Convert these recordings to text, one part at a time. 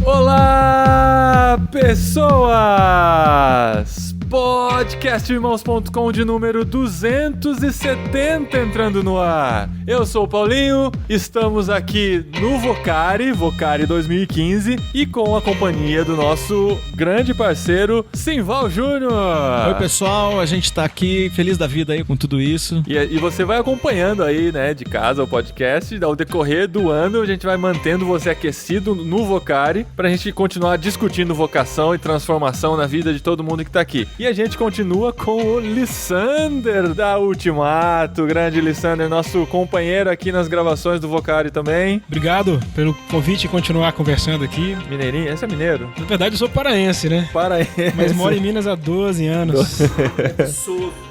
Olá, pessoas! Podcastirmãos.com de número 270 entrando no ar. Eu sou o Paulinho, estamos aqui no Vocari 2015 e com a companhia do nosso grande parceiro Simval Júnior. Oi pessoal, a gente tá aqui feliz da vida aí com tudo isso. E você vai acompanhando aí, né, de casa o podcast. Ao decorrer do ano a gente vai mantendo você aquecido no Vocari pra gente continuar discutindo vocação e transformação na vida de todo mundo que tá aqui. E a gente continua com o Lissander da Ultimato, grande Lissander, nosso companheiro aqui nas gravações do Vocari também. Obrigado pelo convite e continuar conversando aqui. Mineirinho? Esse é mineiro? Na verdade eu sou paraense, né? Paraense. Mas moro em Minas há 12 anos.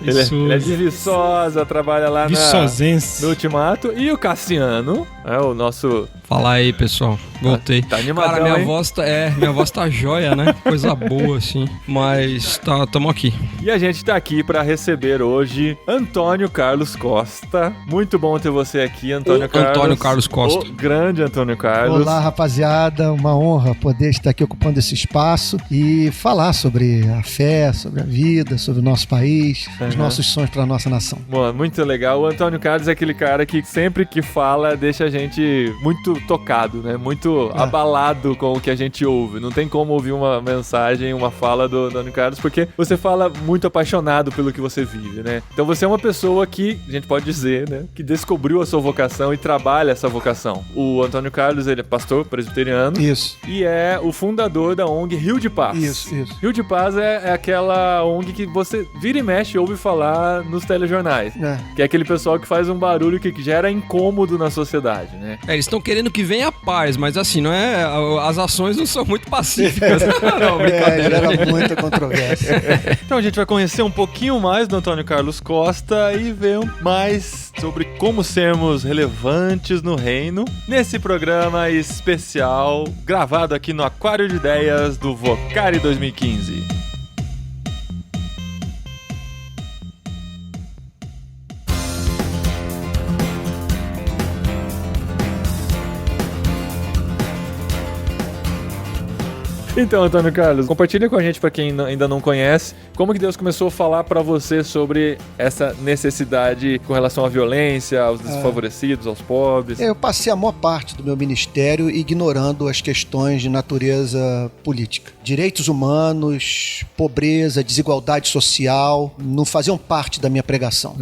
Ele é de Viçosa, trabalha lá no Ultimato. E o Cassiano, o nosso... Fala aí, pessoal. Voltei. Tá animadão, cara, minha hein? voz tá jóia, né? Coisa boa, assim. Mas tamo aqui. E a gente tá aqui pra receber hoje Antônio Carlos Costa. Muito bom ter você aqui, Antônio Carlos. Antônio Carlos Costa. O grande Antônio Carlos. Olá, rapaziada. Uma honra poder estar aqui ocupando esse espaço e falar sobre a fé, sobre a vida, sobre o nosso país, os nossos sonhos pra nossa nação. Mano, muito legal. O Antônio Carlos é aquele cara que sempre que fala deixa a gente muito tocado, né? Muito abalado com o que a gente ouve. Não tem como ouvir uma mensagem, uma fala do Antônio Carlos, porque você fala muito apaixonado pelo que você vive, né? Então você é uma pessoa que, a gente pode dizer, né? Que descobriu a sua vocação e trabalha essa vocação. O Antônio Carlos, ele é pastor presbiteriano. Isso. E é o fundador da ONG Rio de Paz. Isso. Rio de Paz é aquela ONG que você vira e mexe e ouve falar nos telejornais. Que é aquele pessoal que faz um barulho que gera incômodo na sociedade, né? Eles estão querendo que venha a paz, mas assim, não é, as ações não são muito pacíficas. Não, brincadeira. Gera muita controvérsia. Então a gente vai conhecer um pouquinho mais do Antônio Carlos Costa e ver mais sobre como sermos relevantes no reino nesse programa especial gravado aqui no Aquário de Ideias do Vocari 2015. Então, Antônio Carlos, compartilha com a gente, para quem ainda não conhece, como que Deus começou a falar para você sobre essa necessidade com relação à violência, aos desfavorecidos, aos pobres. Eu passei a maior parte do meu ministério ignorando as questões de natureza política. Direitos humanos, pobreza, desigualdade social, não faziam parte da minha pregação.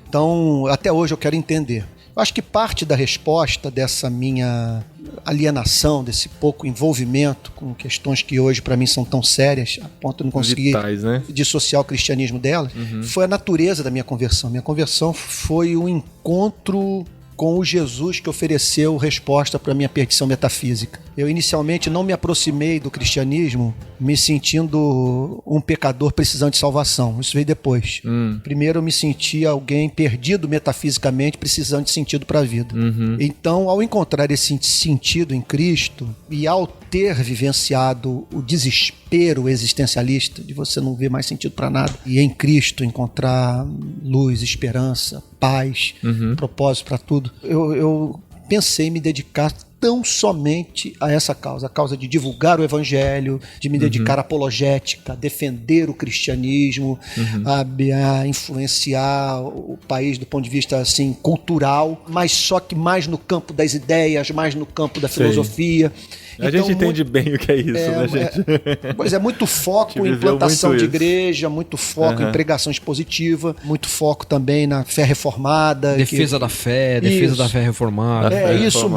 Então, até hoje eu quero entender. Eu acho que parte da resposta dessa minha alienação, desse pouco envolvimento com questões que hoje para mim são tão sérias, a ponto de não conseguir dissociar o cristianismo delas, foi a natureza da minha conversão. Minha conversão foi um encontro com o Jesus que ofereceu resposta para a minha perdição metafísica. Eu inicialmente não me aproximei do cristianismo me sentindo um pecador precisando de salvação. Isso veio depois. Primeiro eu me senti alguém perdido metafisicamente, precisando de sentido para a vida. Então, ao encontrar esse sentido em Cristo e ao ter vivenciado o desespero existencialista de você não ver mais sentido para nada e em Cristo encontrar luz, esperança, paz, propósito para tudo, eu pensei em me dedicar tão somente a essa causa, a causa de divulgar o evangelho, de me dedicar à apologética, a defender o cristianismo, a influenciar o país do ponto de vista assim, cultural, mas só que mais no campo das ideias, mais no campo da filosofia. A gente entende bem o que é isso, né, gente? Pois é, muito foco em implantação de igreja, muito foco em pregação expositiva, muito foco também na fé reformada. Defesa da fé, defesa da fé reformada. Isso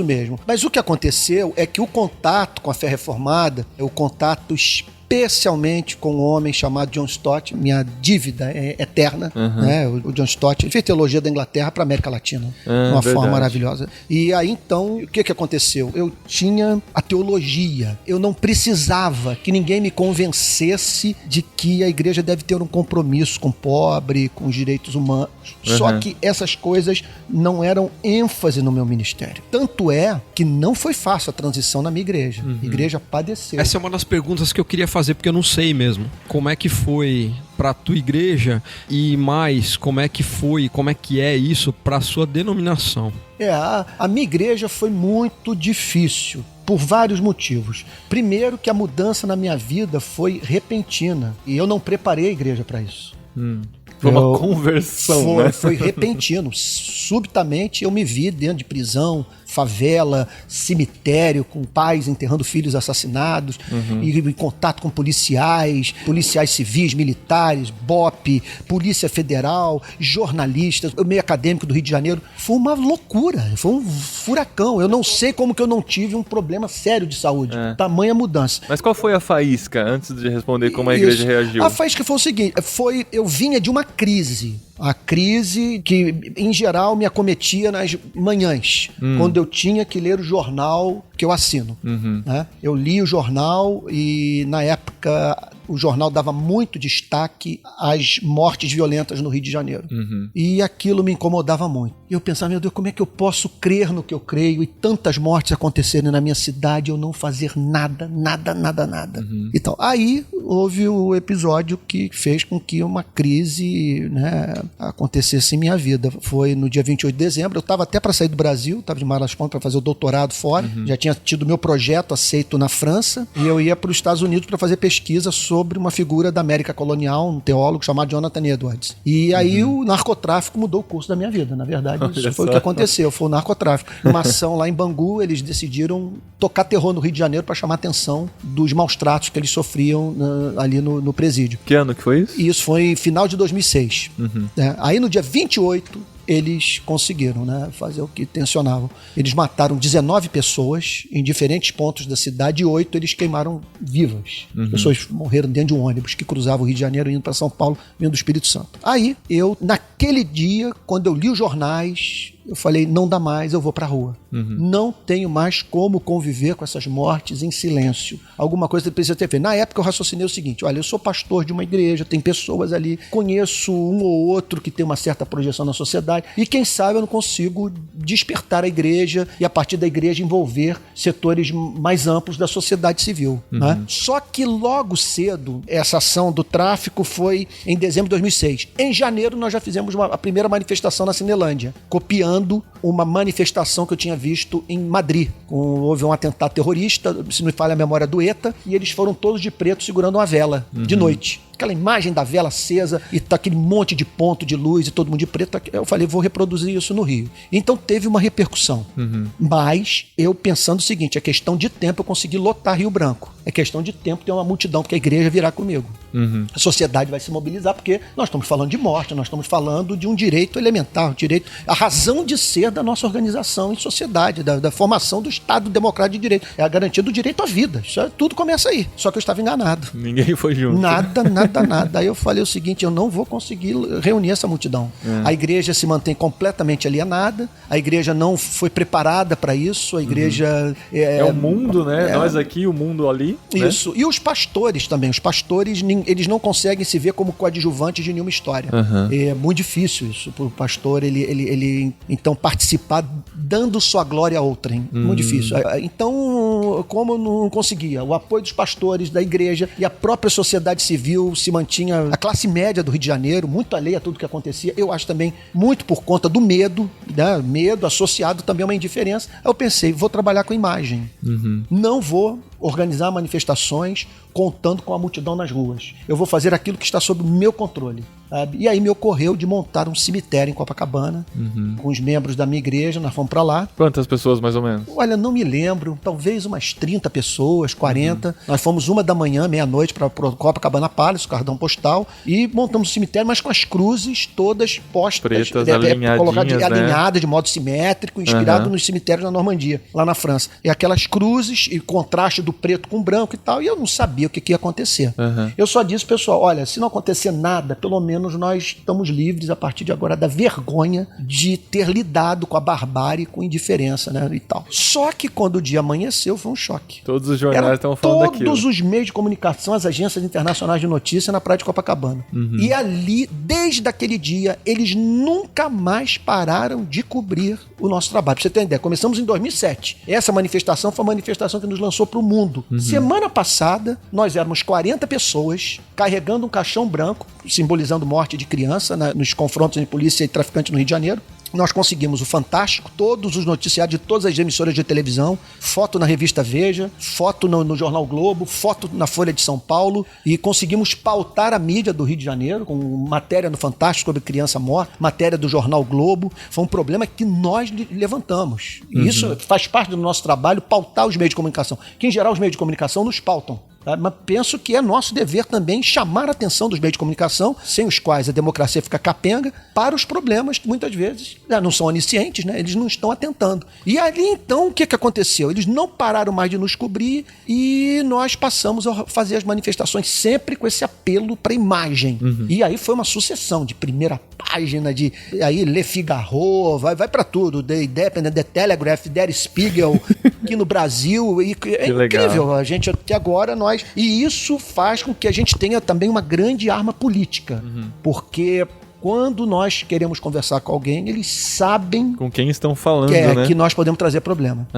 mesmo. Mas o que aconteceu é que o contato com a fé reformada é o contato especialmente com um homem chamado John Stott, minha dívida é eterna, né? O John Stott, ele fez teologia da Inglaterra para a América Latina, de uma forma maravilhosa. E aí então, o que aconteceu? Eu tinha a teologia, eu não precisava que ninguém me convencesse de que a igreja deve ter um compromisso com o pobre, com os direitos humanos. Só que essas coisas não eram ênfase no meu ministério. Tanto é que não foi fácil a transição na minha igreja. A igreja padeceu. Essa é uma das perguntas que eu queria fazer fazer, porque eu não sei mesmo. Como é que foi pra tua igreja e mais, como é que é isso pra sua denominação? A minha igreja foi muito difícil, por vários motivos. Primeiro, que a mudança na minha vida foi repentina, e eu não preparei a igreja para isso. Foi uma conversão, né? Foi repentino. Subitamente eu me vi dentro de prisão, favela, cemitério, com pais enterrando filhos assassinados, e em contato com policiais civis, militares, BOP, Polícia Federal, jornalistas, o meio acadêmico do Rio de Janeiro. Foi uma loucura, foi um furacão. Eu não sei como que eu não tive um problema sério de saúde. Tamanha mudança. Mas qual foi a faísca, antes de responder como a igreja reagiu? A faísca foi o seguinte, eu vinha de uma crise. A crise que, em geral, me acometia nas manhãs, quando eu tinha que ler o jornal que eu assino. Né? Eu li o jornal e, na época, o jornal dava muito destaque às mortes violentas no Rio de Janeiro. E aquilo me incomodava muito. E eu pensava, meu Deus, como é que eu posso crer no que eu creio e tantas mortes acontecerem na minha cidade e eu não fazer nada. Então, aí houve o episódio que fez com que uma crise, né, acontecesse em minha vida. Foi no dia 28 de dezembro, eu estava até para sair do Brasil, estava de malas prontas para fazer o doutorado fora, já tinha tido meu projeto aceito na França, e eu ia para os Estados Unidos para fazer pesquisa sobre uma figura da América colonial, um teólogo chamado Jonathan Edwards. E aí o narcotráfico mudou o curso da minha vida, na verdade. Isso foi o que aconteceu, foi o narcotráfico. Uma ação lá em Bangu, eles decidiram tocar terror no Rio de Janeiro para chamar a atenção dos maus tratos que eles sofriam ali no presídio. Que ano que foi isso? E isso foi final de 2006. Aí no dia 28 eles conseguiram, né, fazer o que tensionavam. Eles mataram 19 pessoas em diferentes pontos da cidade e 8 eles queimaram vivas. As pessoas morreram dentro de um ônibus que cruzava o Rio de Janeiro indo para São Paulo, vindo do Espírito Santo. Aí eu, naquele dia, quando eu li os jornais, eu falei, não dá mais, eu vou pra rua. Não tenho mais como conviver com essas mortes em silêncio. Alguma coisa precisa ter feito. Na época eu raciocinei o seguinte, olha, eu sou pastor de uma igreja, tem pessoas ali, conheço um ou outro que tem uma certa projeção na sociedade, e quem sabe eu não consigo despertar a igreja e a partir da igreja envolver setores mais amplos da sociedade civil. Né? Só que logo cedo, essa ação do tráfico foi em dezembro de 2006. Em janeiro nós já fizemos a primeira manifestação na Cinelândia, copiando uma manifestação que eu tinha visto em Madrid. Houve um atentado terrorista, se não me falha a memória, do ETA, e eles foram todos de preto segurando uma vela de noite. Aquela imagem da vela acesa e tá aquele monte de ponto de luz e todo mundo de preto. Eu falei, vou reproduzir isso no Rio. Então teve uma repercussão. Mas eu pensando o seguinte, é questão de tempo eu consegui lotar Rio Branco. É questão de tempo ter uma multidão, porque a igreja virá comigo. A sociedade vai se mobilizar, porque nós estamos falando de morte, nós estamos falando de um direito elementar, a razão de ser da nossa organização em sociedade, da formação do Estado Democrático de Direito. É a garantia do direito à vida. Isso, tudo começa aí. Só que eu estava enganado. Ninguém foi junto. Nada. Aí eu falei o seguinte, eu não vou conseguir reunir essa multidão. A igreja se mantém completamente alienada, a igreja não foi preparada para isso, a igreja... É o mundo, né? Nós aqui, o mundo ali. Isso. Né? E os pastores também. Os pastores, eles não conseguem se ver como coadjuvantes de nenhuma história. É muito difícil isso para o pastor, ele então participar dando sua glória a outrem. Muito difícil. Então, como eu não conseguia, o apoio dos pastores, da igreja e a própria sociedade civil se mantinha, a classe média do Rio de Janeiro, muito alheia a tudo que acontecia, eu acho também muito por conta do medo, né? Medo associado também a uma indiferença. Aí eu pensei, vou trabalhar com imagem. Não vou organizar manifestações contando com a multidão nas ruas. Eu vou fazer aquilo que está sob o meu controle. Sabe? E aí me ocorreu de montar um cemitério em Copacabana, com os membros da minha igreja, nós fomos para lá. Quantas pessoas mais ou menos? Olha, não me lembro, talvez umas 30 pessoas, 40. Nós fomos 1h, meia-noite, para Copacabana Palace, o cartão postal, e montamos o cemitério, mas com as cruzes todas postas, pretas, alinhadinhas, alinhadas de modo simétrico, inspirado nos cemitérios da Normandia, lá na França. E aquelas cruzes, e contraste do preto com branco e tal, e eu não sabia o que ia acontecer. Eu só disse, pessoal, olha, se não acontecer nada, pelo menos nós estamos livres a partir de agora da vergonha de ter lidado com a barbárie, com indiferença, né, e tal. Só que quando o dia amanheceu, foi um choque. Todos os jornais estão falando daquilo. Todos os meios de comunicação, as agências internacionais de notícia na praia de Copacabana. E ali, desde aquele dia, eles nunca mais pararam de cobrir o nosso trabalho. Pra você ter uma ideia, começamos em 2007. Essa manifestação foi a manifestação que nos lançou para o mundo. mundo. Semana passada, nós éramos 40 pessoas carregando um caixão branco, simbolizando morte de criança, nos confrontos entre polícia e traficante no Rio de Janeiro. Nós conseguimos o Fantástico, todos os noticiários de todas as emissoras de televisão, foto na revista Veja, foto no Jornal Globo, foto na Folha de São Paulo, e conseguimos pautar a mídia do Rio de Janeiro, com matéria no Fantástico sobre criança morta, matéria do Jornal Globo. Foi um problema que nós levantamos. E isso faz parte do nosso trabalho, pautar os meios de comunicação, que em geral os meios de comunicação nos pautam. Mas penso que é nosso dever também chamar a atenção dos meios de comunicação, sem os quais a democracia fica capenga, para os problemas que muitas vezes não são oniscientes, né? Eles não estão atentando. E ali então o que aconteceu? Eles não pararam mais de nos cobrir e nós passamos a fazer as manifestações sempre com esse apelo para imagem. E aí foi uma sucessão de primeira página, de aí Le Figaro, vai para tudo, The Independent, The Telegraph, Der Spiegel, aqui no Brasil. E é incrível, a gente até agora e isso faz com que a gente tenha também uma grande arma política, porque quando nós queremos conversar com alguém, eles sabem com quem estão falando, né? Que nós podemos trazer problema.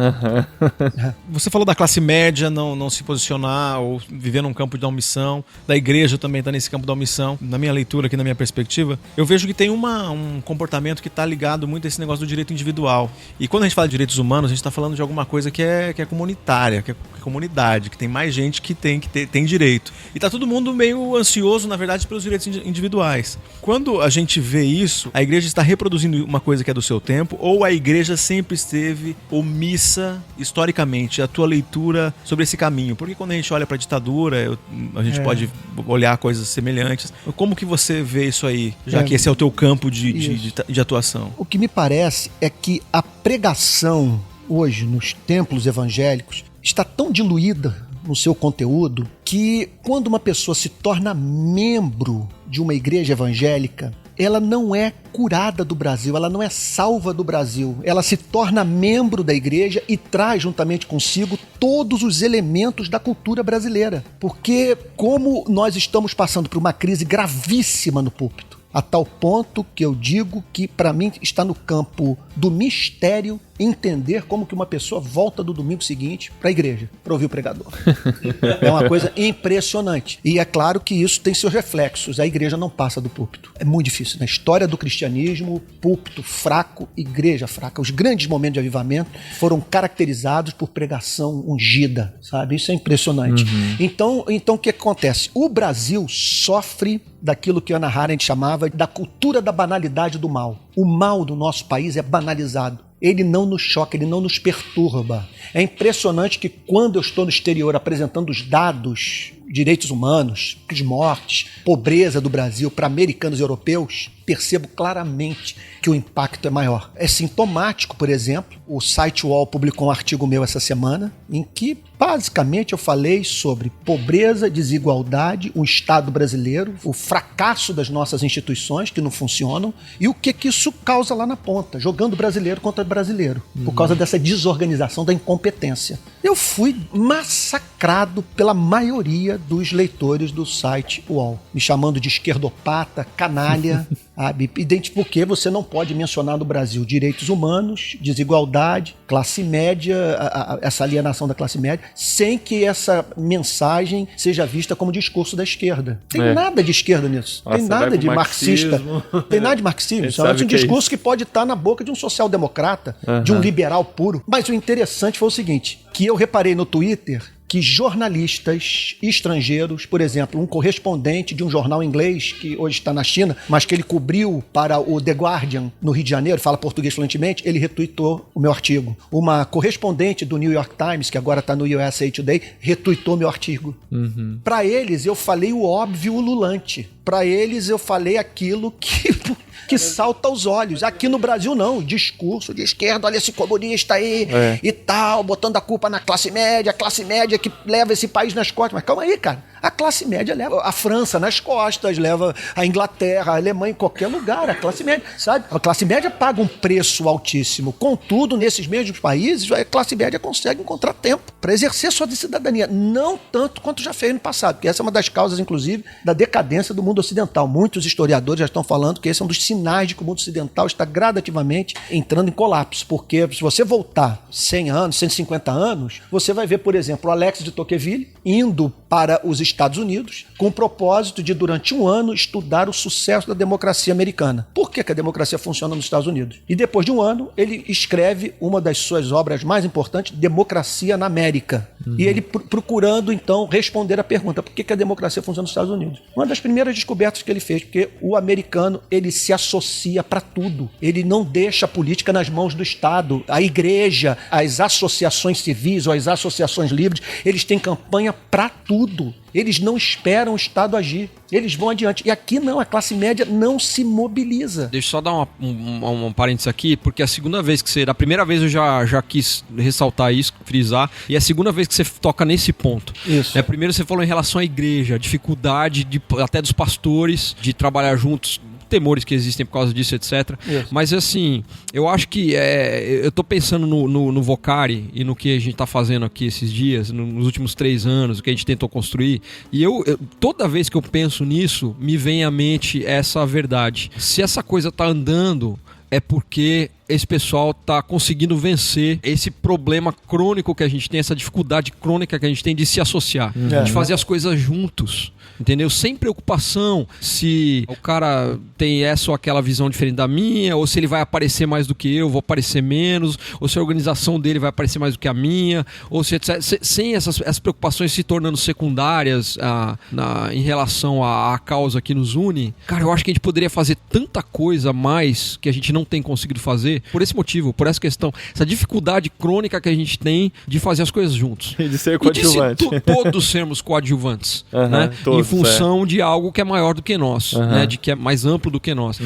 Você falou da classe média não se posicionar ou viver num campo da omissão, da igreja também está nesse campo da omissão. Na minha leitura aqui, na minha perspectiva, eu vejo que tem um comportamento que está ligado muito a esse negócio do direito individual. E quando a gente fala de direitos humanos, a gente está falando de alguma coisa que é comunitária, que é comunidade, que tem mais gente que tem direito. E tá todo mundo meio ansioso, na verdade, pelos direitos individuais. Quando a gente vê isso, a igreja está reproduzindo uma coisa que é do seu tempo, ou a igreja sempre esteve omissa historicamente? A tua leitura sobre esse caminho? Porque quando a gente olha para a ditadura, a gente pode olhar coisas semelhantes. Como que você vê isso aí, já que esse é o teu campo de atuação? O que me parece é que a pregação hoje nos templos evangélicos está tão diluída no seu conteúdo que quando uma pessoa se torna membro de uma igreja evangélica, ela não é curada do Brasil, ela não é salva do Brasil. Ela se torna membro da igreja e traz juntamente consigo todos os elementos da cultura brasileira. Porque como nós estamos passando por uma crise gravíssima no púlpito, a tal ponto que eu digo que, para mim, está no campo do mistério entender como que uma pessoa volta do domingo seguinte para a igreja, para ouvir o pregador. É uma coisa impressionante. E é claro que isso tem seus reflexos. A igreja não passa do púlpito. É muito difícil. Na história do cristianismo, púlpito fraco, igreja fraca. Os grandes momentos de avivamento foram caracterizados por pregação ungida, sabe? Isso é impressionante. Então o que acontece? O Brasil sofre daquilo que Hannah Arendt chamava da cultura da banalidade do mal. O mal do nosso país é banalizado. Ele não nos choca, ele não nos perturba. É impressionante que quando eu estou no exterior apresentando os dados, direitos humanos, de mortes, pobreza do Brasil para americanos e europeus, percebo claramente que o impacto é maior. É sintomático, por exemplo, o site UOL publicou um artigo meu essa semana em que basicamente eu falei sobre pobreza, desigualdade, o Estado brasileiro, o fracasso das nossas instituições que não funcionam e o que isso causa lá na ponta, jogando brasileiro contra brasileiro, por causa dessa desorganização, da incompetência. Eu fui massacrado pela maioria dos leitores do site UOL, me chamando de esquerdopata, canalha, porque você não pode mencionar no Brasil direitos humanos, desigualdade, classe média, essa alienação da classe média, sem que essa mensagem seja vista como discurso da esquerda. Tem nada de esquerda nisso. Nossa, tem nada de marxista. Tem nada de marxismo. Isso é um discurso que pode estar na boca de um social-democrata, de um liberal puro. Mas o interessante foi o seguinte, que eu reparei no Twitter que jornalistas estrangeiros, por exemplo, um correspondente de um jornal inglês que hoje está na China, mas que ele cobriu para o The Guardian no Rio de Janeiro, fala português fluentemente, ele retweetou o meu artigo. Uma correspondente do New York Times, que agora está no USA Today, retweetou meu artigo. Para eles, eu falei o óbvio ululante. Para eles, eu falei aquilo que salta aos olhos. Aqui no Brasil, não. Discurso de esquerda, olha esse comunista aí e tal, botando a culpa na classe média, a classe média que leva esse país nas costas. Mas calma aí, cara. A classe média leva a França nas costas, leva a Inglaterra, a Alemanha, em qualquer lugar. A classe média, sabe? A classe média paga um preço altíssimo. Contudo, nesses mesmos países, a classe média consegue encontrar tempo para exercer sua cidadania. Não tanto quanto já fez no passado, porque essa é uma das causas, inclusive, da decadência do mundo ocidental. Muitos historiadores já estão falando que esse é um dos sinais de que o mundo ocidental está gradativamente entrando em colapso, porque se você voltar 100 anos, 150 anos, você vai ver, por exemplo, o Alex de Tocqueville indo para os Estados Unidos com o propósito de, durante um ano, estudar o sucesso da democracia americana. Por que a democracia funciona nos Estados Unidos? E depois de um ano, ele escreve uma das suas obras mais importantes, Democracia na América. E ele procurando, então, responder a pergunta, por que a democracia funciona nos Estados Unidos? Uma das primeiras descobertas que ele fez, porque o americano, ele se associa para tudo. Ele não deixa a política nas mãos do Estado. A igreja, as associações civis ou as associações livres, eles têm campanha para tudo. Eles não esperam o Estado agir. Eles vão adiante. E aqui não, a classe média não se mobiliza. Deixa eu só dar um parênteses aqui, porque a segunda vez que você... A primeira vez eu já quis ressaltar isso, frisar, e é a segunda vez que você toca nesse ponto. Isso. Primeiro você falou em relação à igreja, a dificuldade até dos pastores de trabalhar juntos, temores que existem por causa disso, etc. Isso. Mas assim, eu acho que eu tô pensando no Vocari e no que a gente tá fazendo aqui esses dias, nos últimos 3 anos, o que a gente tentou construir, e eu toda vez que eu penso nisso, me vem à mente essa verdade. Se essa coisa tá andando, é porque esse pessoal está conseguindo vencer esse problema crônico que a gente tem, essa dificuldade crônica que a gente tem de se associar, de fazer as coisas juntos, entendeu? Sem preocupação se o cara tem essa ou aquela visão diferente da minha, ou se ele vai aparecer mais do que eu, vou aparecer menos, ou se a organização dele vai aparecer mais do que a minha, ou se etc. Sem essas preocupações se tornando secundárias em relação à causa que nos une. Cara, eu acho que a gente poderia fazer tanta coisa a mais que a gente não tem conseguido fazer por esse motivo, por essa questão, essa dificuldade crônica que a gente tem de fazer as coisas juntos. E de ser coadjuvante. E de todos sermos coadjuvantes, né? Todos, em função de algo que é maior do que nós, né? De que é mais amplo do que nós.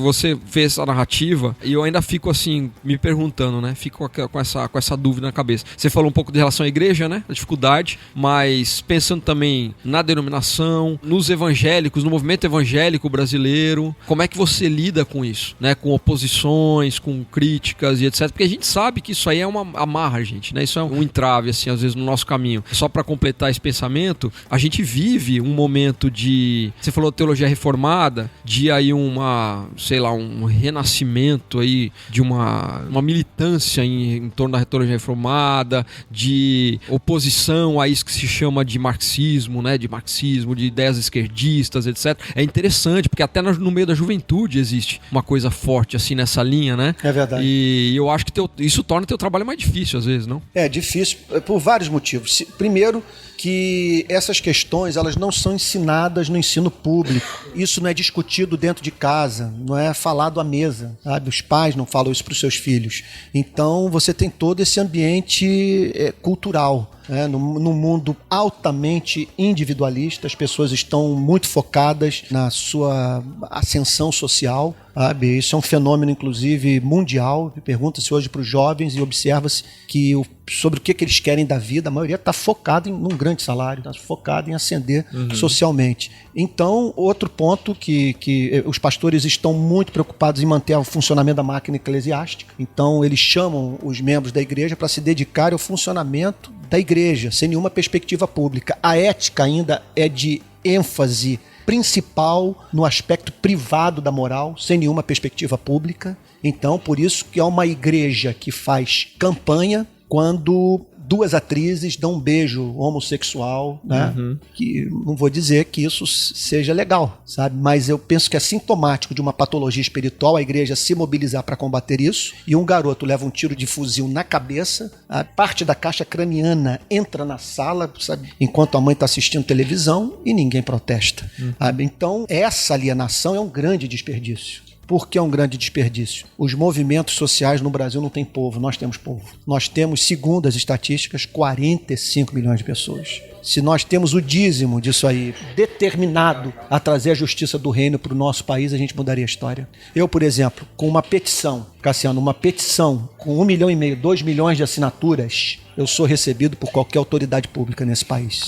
Você fez essa narrativa e eu ainda fico assim, me perguntando, né? Fico com essa dúvida na cabeça. Você falou um pouco de relação à igreja, né? A dificuldade, mas pensando também na denominação, nos evangélicos, no movimento evangélico brasileiro, como é que você lida com isso, né? Com oposições, com críticas e etc. Porque a gente sabe que isso aí é uma amarra, gente, né? Isso é um entrave, assim, às vezes no nosso caminho. Só para completar esse pensamento, a gente vive um momento de... Você falou de teologia reformada, de aí um renascimento aí, de uma militância em torno da teologia reformada, de oposição a isso que se chama de marxismo, né? De marxismo, de ideias esquerdistas, etc. É interessante, porque até no meio da juventude existe uma coisa forte, assim, nessa linha, né? É verdade. E eu acho que isso torna o teu trabalho mais difícil, às vezes, não? É difícil por vários motivos. Primeiro, que essas questões elas não são ensinadas no ensino público. Isso não é discutido dentro de casa, não é falado à mesa, sabe? Os pais não falam isso para os seus filhos. Então você tem todo esse ambiente cultural. No mundo altamente individualista, as pessoas estão muito focadas na sua ascensão social, sabe? Isso é um fenômeno, inclusive, mundial. Pergunta-se hoje para os jovens e observa-se que sobre o que eles querem da vida, a maioria está focada num grande salário, está focada em ascender socialmente. Então, outro ponto que os pastores estão muito preocupados em manter o funcionamento da máquina eclesiástica. Então, eles chamam os membros da igreja para se dedicar ao funcionamento da igreja, sem nenhuma perspectiva pública. A ética ainda é de ênfase principal no aspecto privado da moral, sem nenhuma perspectiva pública. Então, por isso que é uma igreja que faz campanha quando 2 atrizes dão um beijo homossexual, né? Que não vou dizer que isso seja legal, sabe? Mas eu penso que é sintomático de uma patologia espiritual a igreja se mobilizar para combater isso, e um garoto leva um tiro de fuzil na cabeça, a parte da caixa craniana entra na sala, sabe? Enquanto a mãe está assistindo televisão e ninguém protesta, sabe? Então essa alienação é um grande desperdício. Por que é um grande desperdício? Os movimentos sociais no Brasil não têm povo, nós temos povo. Nós temos, segundo as estatísticas, 45 milhões de pessoas. Se nós temos o dízimo disso aí determinado a trazer a justiça do reino para o nosso país, a gente mudaria a história. Eu, por exemplo, com uma petição, Cassiano, uma petição com 1,5 milhão, 2 milhões de assinaturas, eu sou recebido por qualquer autoridade pública nesse país.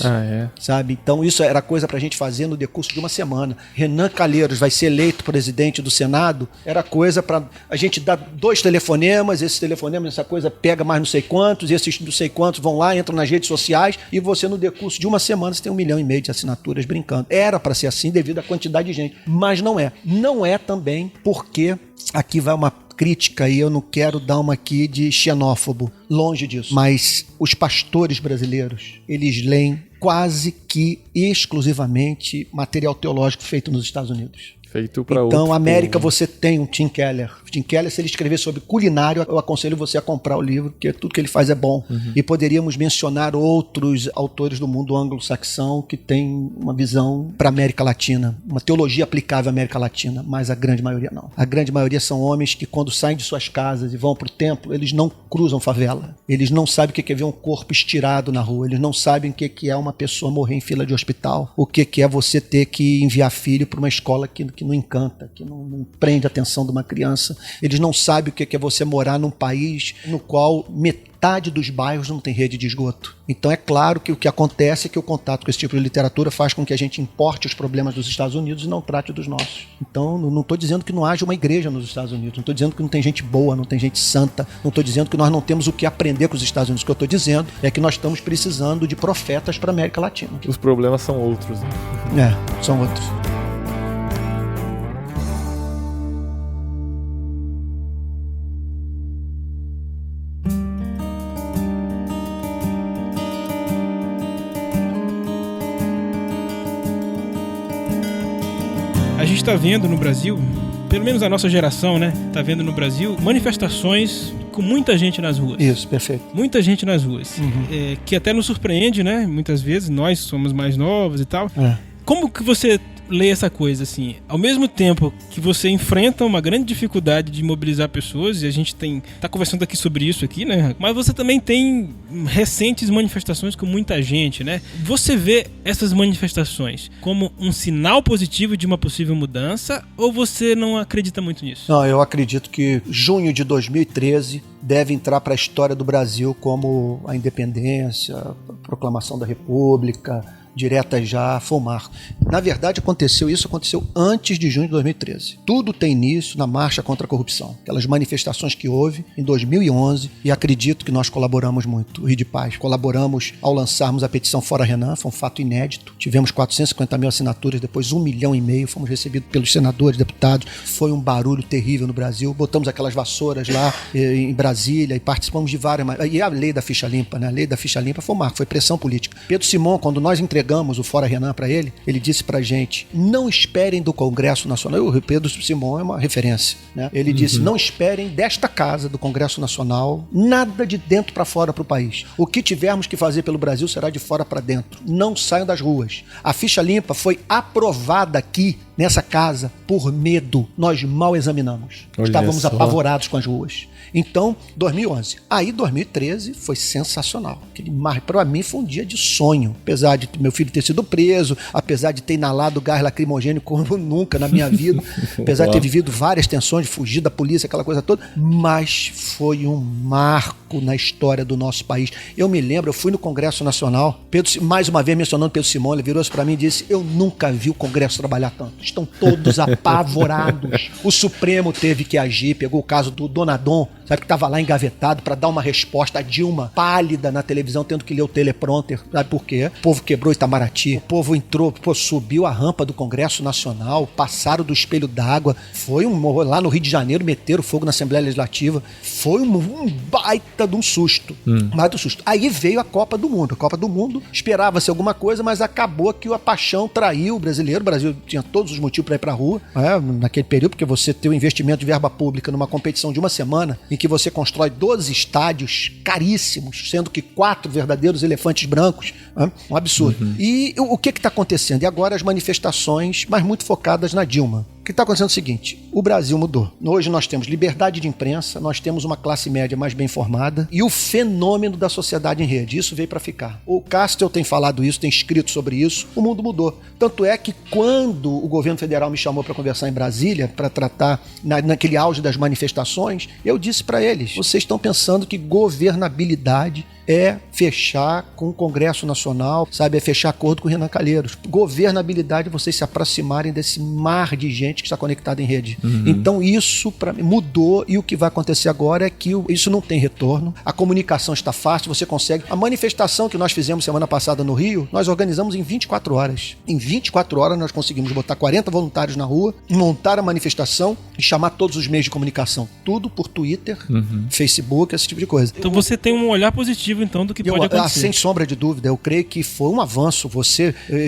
Sabe? Então isso era coisa pra gente fazer no decurso de uma semana. Renan Calheiros vai ser eleito presidente do Senado, era coisa pra a gente dar 2 telefonemas, esses telefonemas, essa coisa pega mais não sei quantos, e esses não sei quantos vão lá, entram nas redes sociais, e você no decurso de uma semana você tem 1,5 milhão de assinaturas brincando. Era pra ser assim devido à quantidade de gente, mas não é. Não é também porque aqui vai uma crítica e eu não quero dar uma aqui de xenófobo, longe disso. Mas os pastores brasileiros, eles leem quase que exclusivamente material teológico feito nos Estados Unidos. Feito pra então, América, você tem um Tim Keller. Tim Keller, se ele escrever sobre culinário, eu aconselho você a comprar o livro, porque tudo que ele faz é bom. E poderíamos mencionar outros autores do mundo anglo-saxão que têm uma visão para a América Latina, uma teologia aplicável à América Latina, mas a grande maioria não. A grande maioria são homens que, quando saem de suas casas e vão para o templo, eles não cruzam favela. Eles não sabem o que é ver um corpo estirado na rua. Eles não sabem o que é uma pessoa morrer em fila de hospital. O que é você ter que enviar filho para uma escola que não encanta, que não prende a atenção de uma criança. Eles não sabem o que é você morar num país no qual metade dos bairros não tem rede de esgoto. Então é claro que o que acontece é que o contato com esse tipo de literatura faz com que a gente importe os problemas dos Estados Unidos e não trate dos nossos. Então não estou dizendo que não haja uma igreja nos Estados Unidos, não estou dizendo que não tem gente boa, não tem gente santa, não estou dizendo que nós não temos o que aprender com os Estados Unidos. O que eu estou dizendo é que nós estamos precisando de profetas para a América Latina. Os problemas são outros, né? São outros. A gente está vendo no Brasil, pelo menos a nossa geração, né? Tá vendo no Brasil manifestações com muita gente nas ruas. Isso, perfeito. Muita gente nas ruas. Que até nos surpreende, né? Muitas vezes, nós somos mais novos e tal. Como que você lê essa coisa, assim? Ao mesmo tempo que você enfrenta uma grande dificuldade de mobilizar pessoas, e a gente tá conversando aqui sobre isso aqui, né? Mas você também tem recentes manifestações com muita gente, né? Você vê essas manifestações como um sinal positivo de uma possível mudança, ou você não acredita muito nisso? Não, eu acredito que junho de 2013 deve entrar para a história do Brasil como a independência, a proclamação da República, direta já, foi um marco. Na verdade, isso aconteceu antes de junho de 2013. Tudo tem início na Marcha contra a Corrupção. Aquelas manifestações que houve em 2011, e acredito que nós colaboramos muito, o Rio de Paz. Colaboramos ao lançarmos a petição Fora Renan, foi um fato inédito. Tivemos 450 mil assinaturas, depois 1,5 milhão, fomos recebidos pelos senadores, deputados. Foi um barulho terrível no Brasil. Botamos aquelas vassouras lá em Brasília e participamos de várias... E a lei da ficha limpa, né? A lei da ficha limpa foi um marco, foi pressão política. Pedro Simon, quando nós entregamos o Fora Renan para ele disse pra gente, não esperem do Congresso Nacional. O Pedro Simon é uma referência, né? Ele disse, não esperem desta casa do Congresso Nacional nada de dentro para fora pro país. O que tivermos que fazer pelo Brasil será de fora para dentro. Não saiam das ruas. A ficha limpa foi aprovada aqui nessa casa por medo. Nós mal examinamos. Estávamos apavorados com as ruas. Então, 2011. Aí, 2013 foi sensacional. Para mim foi um dia de sonho. Apesar de meu filho ter sido preso, apesar de ter inalado gás lacrimogêneo como nunca na minha vida, apesar de ter vivido várias tensões, de fugir da polícia, aquela coisa toda, mas foi um marco na história do nosso país. Eu me lembro, eu fui no Congresso Nacional, mais uma vez mencionando Pedro Simon, ele virou-se para mim e disse, eu nunca vi o Congresso trabalhar tanto. Estão todos apavorados. O Supremo teve que agir, pegou o caso do Donadon, sabe, que estava lá engavetado para dar uma resposta a Dilma, pálida na televisão, tendo que ler o teleprompter. Sabe por quê? O povo quebrou Itamaraty, o povo entrou, subiu a rampa do Congresso Nacional, passaram do espelho d'água, lá no Rio de Janeiro, meteram fogo na Assembleia Legislativa. Foi um baita de um susto. Baita de um susto. Aí veio a Copa do Mundo. A Copa do Mundo esperava-se alguma coisa, mas acabou que a paixão traiu o brasileiro. O Brasil tinha todos os motivos para ir para a rua, naquele período, porque você ter o investimento de verba pública numa competição de uma semana, em que você constrói 12 estádios caríssimos, sendo que 4 verdadeiros elefantes brancos, um absurdo. E o que está acontecendo? E agora as manifestações, mas muito focadas na Dilma. O que está acontecendo é o seguinte, o Brasil mudou. Hoje nós temos liberdade de imprensa, nós temos uma classe média mais bem formada e o fenômeno da sociedade em rede. Isso veio para ficar. O Castel tem falado isso, tem escrito sobre isso. O mundo mudou. Tanto é que quando o governo federal me chamou para conversar em Brasília, para tratar naquele auge das manifestações, eu disse para eles, vocês estão pensando que governabilidade é fechar com o Congresso Nacional, sabe? É fechar acordo com o Renan Calheiros. Governabilidade é vocês se aproximarem desse mar de gente que está conectada em rede. Então isso para mim mudou, e o que vai acontecer agora é que isso não tem retorno. A comunicação está fácil, você consegue. A manifestação que nós fizemos semana passada no Rio, nós organizamos em 24 horas. Em 24 horas nós conseguimos botar 40 voluntários na rua, montar a manifestação e chamar todos os meios de comunicação. Tudo por Twitter, Facebook, esse tipo de coisa. Então você tem um olhar positivo, então, do que pode acontecer. Sem sombra de dúvida, eu creio que foi um avanço.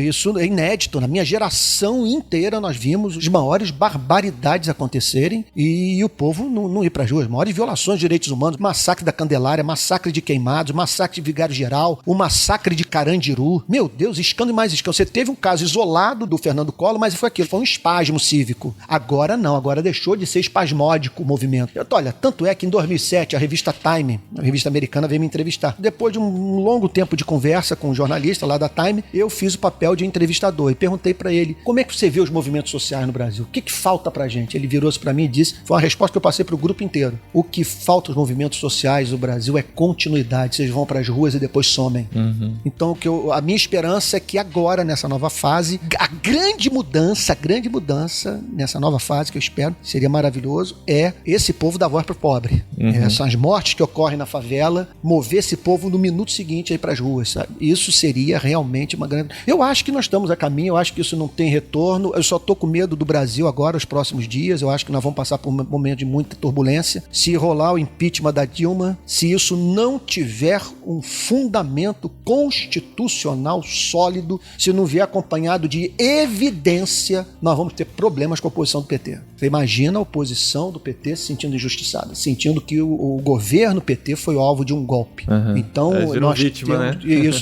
Isso é inédito. Na minha geração inteira nós vimos as maiores barbaridades acontecerem e o povo não ir para as ruas. As maiores violações de direitos humanos, massacre da Candelária, massacre de Queimados, massacre de Vigário Geral, o massacre de Carandiru. Meu Deus, escândalo e mais escândalo. Você teve um caso isolado do Fernando Collor, mas foi aquilo, foi um espasmo cívico. Agora não, agora deixou de ser espasmódico o movimento. Olha, tanto é que em 2007 a revista Time, a revista americana, veio me entrevistar. Depois de um longo tempo de conversa com um jornalista lá da Time, eu fiz o papel de entrevistador e perguntei pra ele, como é que você vê os movimentos sociais no Brasil? O que falta pra gente? Ele virou-se pra mim e disse, foi uma resposta que eu passei pro grupo inteiro. O que falta aos movimentos sociais do Brasil é continuidade. Vocês vão pras ruas e depois somem. Então a minha esperança é que agora, nessa nova fase, a grande mudança nessa nova fase, que eu espero, seria maravilhoso, é esse povo dar voz pro pobre. São as mortes que ocorrem na favela, mover esse povo no minuto seguinte aí pras ruas, sabe? Isso seria realmente uma grande... Eu acho que nós estamos a caminho, eu acho que isso não tem retorno, eu só tô com medo do Brasil agora, os próximos dias, eu acho que nós vamos passar por um momento de muita turbulência. Se rolar o impeachment da Dilma, se isso não tiver um fundamento constitucional sólido, se não vier acompanhado de evidência, nós vamos ter problemas com a oposição do PT. Você imagina a oposição do PT se sentindo injustiçada, sentindo que o governo PT foi alvo de um golpe. Então,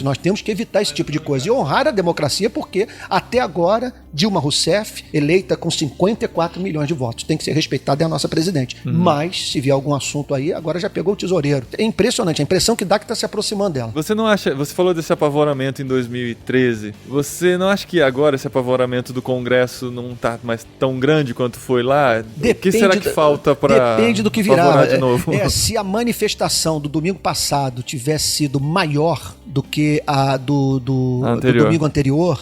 nós temos que evitar esse tipo de coisa e honrar a democracia, porque até agora Dilma Rousseff, eleita com 54 milhões de votos, tem que ser respeitada, é a nossa presidente. Mas, se vier algum assunto aí, agora já pegou o tesoureiro. É impressionante, a impressão que dá que está se aproximando dela. Você não acha, você falou desse apavoramento em 2013, você não acha que agora esse apavoramento do Congresso não está mais tão grande quanto foi lá? O que será que falta para depende do que virar de novo? Se a manifestação do domingo passado tivesse sido maior do que a do domingo anterior,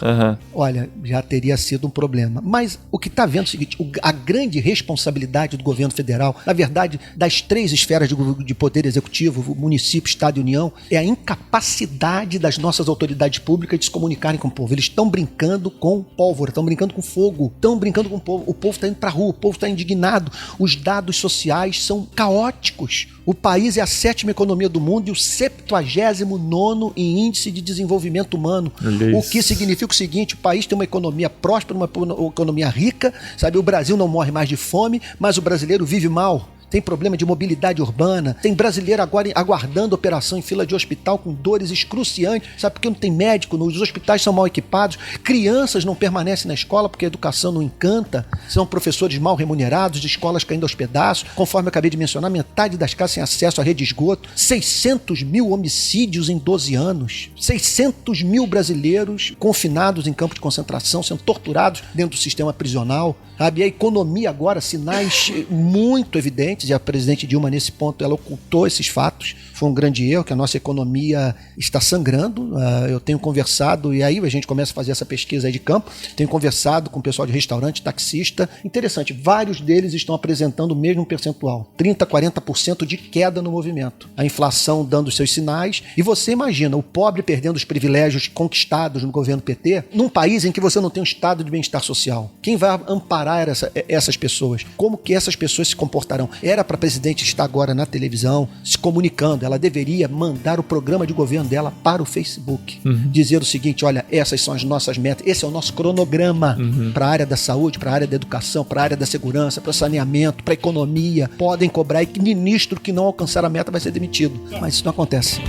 olha, já teria sido um problema. Mas o que está vendo é o seguinte, a grande responsabilidade do governo federal, na verdade, das três esferas de poder executivo, município, Estado e União, é a incapacidade das nossas autoridades públicas de se comunicarem com o povo. Eles estão brincando com pólvora, estão brincando com fogo, estão brincando com o povo está indo para a rua, o povo está indignado, os dados sociais são caóticos. O país é a 7ª economia do mundo e o 79º em índice de desenvolvimento humano. O que significa o seguinte, o país tem uma economia próspera, uma economia rica, sabe? O Brasil não morre mais de fome, mas o brasileiro vive mal. Tem problema de mobilidade urbana, tem brasileiro agora aguardando operação em fila de hospital com dores excruciantes, sabe, porque não tem médico, os hospitais são mal equipados, crianças não permanecem na escola porque a educação não encanta, são professores mal remunerados, de escolas caindo aos pedaços, conforme eu acabei de mencionar, metade das casas sem acesso à rede de esgoto, 600 mil homicídios em 12 anos, 600 mil brasileiros confinados em campos de concentração, sendo torturados dentro do sistema prisional, sabe, a economia agora, sinais muito evidentes, e a presidente Dilma, nesse ponto, ela ocultou esses fatos. Foi um grande erro, que a nossa economia está sangrando. Eu tenho conversado, e aí a gente começa a fazer essa pesquisa aí de campo, tenho conversado com o pessoal de restaurante, taxista. Interessante, vários deles estão apresentando o mesmo percentual, 30%, 40% de queda no movimento. A inflação dando os seus sinais, e você imagina, o pobre perdendo os privilégios conquistados no governo PT, num país em que você não tem um estado de bem-estar social. Quem vai amparar essas pessoas? Como que essas pessoas se comportarão? Era para a presidente estar agora na televisão, se comunicando. Ela deveria mandar o programa de governo dela para o Facebook. Dizer o seguinte, olha, essas são as nossas metas, esse é o nosso cronograma para a área da saúde, para a área da educação, para a área da segurança, para o saneamento, para a economia. Podem cobrar e que ministro que não alcançar a meta vai ser demitido. Mas isso não acontece.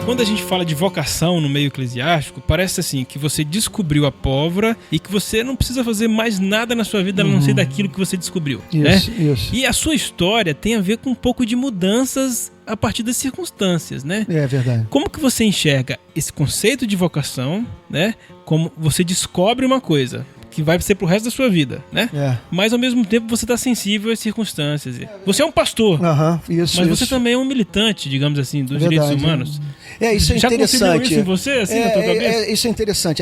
Quando a gente fala de vocação no meio eclesiástico, parece assim, que você descobriu a pólvora e que você não precisa fazer mais nada na sua vida a não ser daquilo que você descobriu. Isso. E a sua história tem a ver com um pouco de mudanças a partir das circunstâncias, né? É verdade. Como que você enxerga esse conceito de vocação, né? Como você descobre uma coisa, que vai ser pro resto da sua vida, né? Mas ao mesmo tempo você tá sensível às circunstâncias. Você é um pastor, isso, mas você também é um militante, digamos assim, dos direitos humanos. Isso é Já interessante. isso em você, assim, na tua cabeça? Isso é interessante.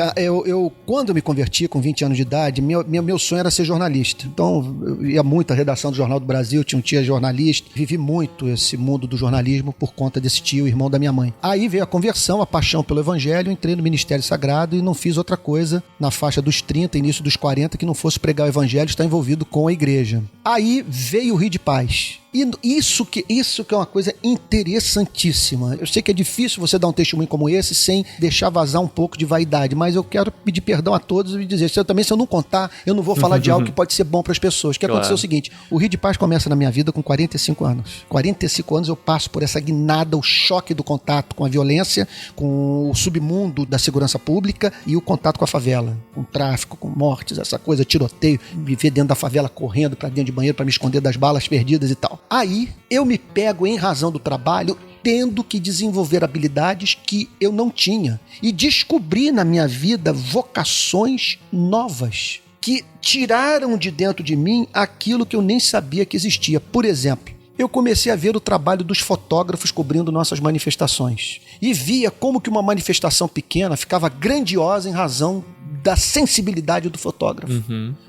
Quando eu me converti com 20 anos de idade, meu sonho era ser jornalista. Então, eu ia muito à redação do Jornal do Brasil, tinha um tio jornalista. Vivi muito esse mundo do jornalismo por conta desse tio, irmão da minha mãe. Aí veio a conversão, a paixão pelo evangelho, entrei no Ministério Sagrado e não fiz outra coisa na faixa dos 30, início dos 40, que não fosse pregar o evangelho, estar envolvido com a igreja. Aí veio o Rio de Paz. E isso que é uma coisa interessantíssima. Eu sei que é difícil você dar um testemunho como esse sem deixar vazar um pouco de vaidade, mas eu quero pedir perdão a todos e dizer, se eu não contar, eu não vou falar de algo que pode ser bom para as pessoas. O que aconteceu é o seguinte, o Rio de Paz começa na minha vida com 45 anos. 45 anos eu passo por essa guinada, o choque do contato com a violência, com o submundo da segurança pública e o contato com a favela, com tráfico, com mortes, essa coisa, tiroteio, viver dentro da favela correndo para dentro de banheiro para me esconder das balas perdidas e tal. Aí eu me pego, em razão do trabalho, tendo que desenvolver habilidades que eu não tinha e descobri na minha vida vocações novas que tiraram de dentro de mim aquilo que eu nem sabia que existia. Por exemplo, eu comecei a ver o trabalho dos fotógrafos cobrindo nossas manifestações e via como que uma manifestação pequena ficava grandiosa em razão da sensibilidade do fotógrafo.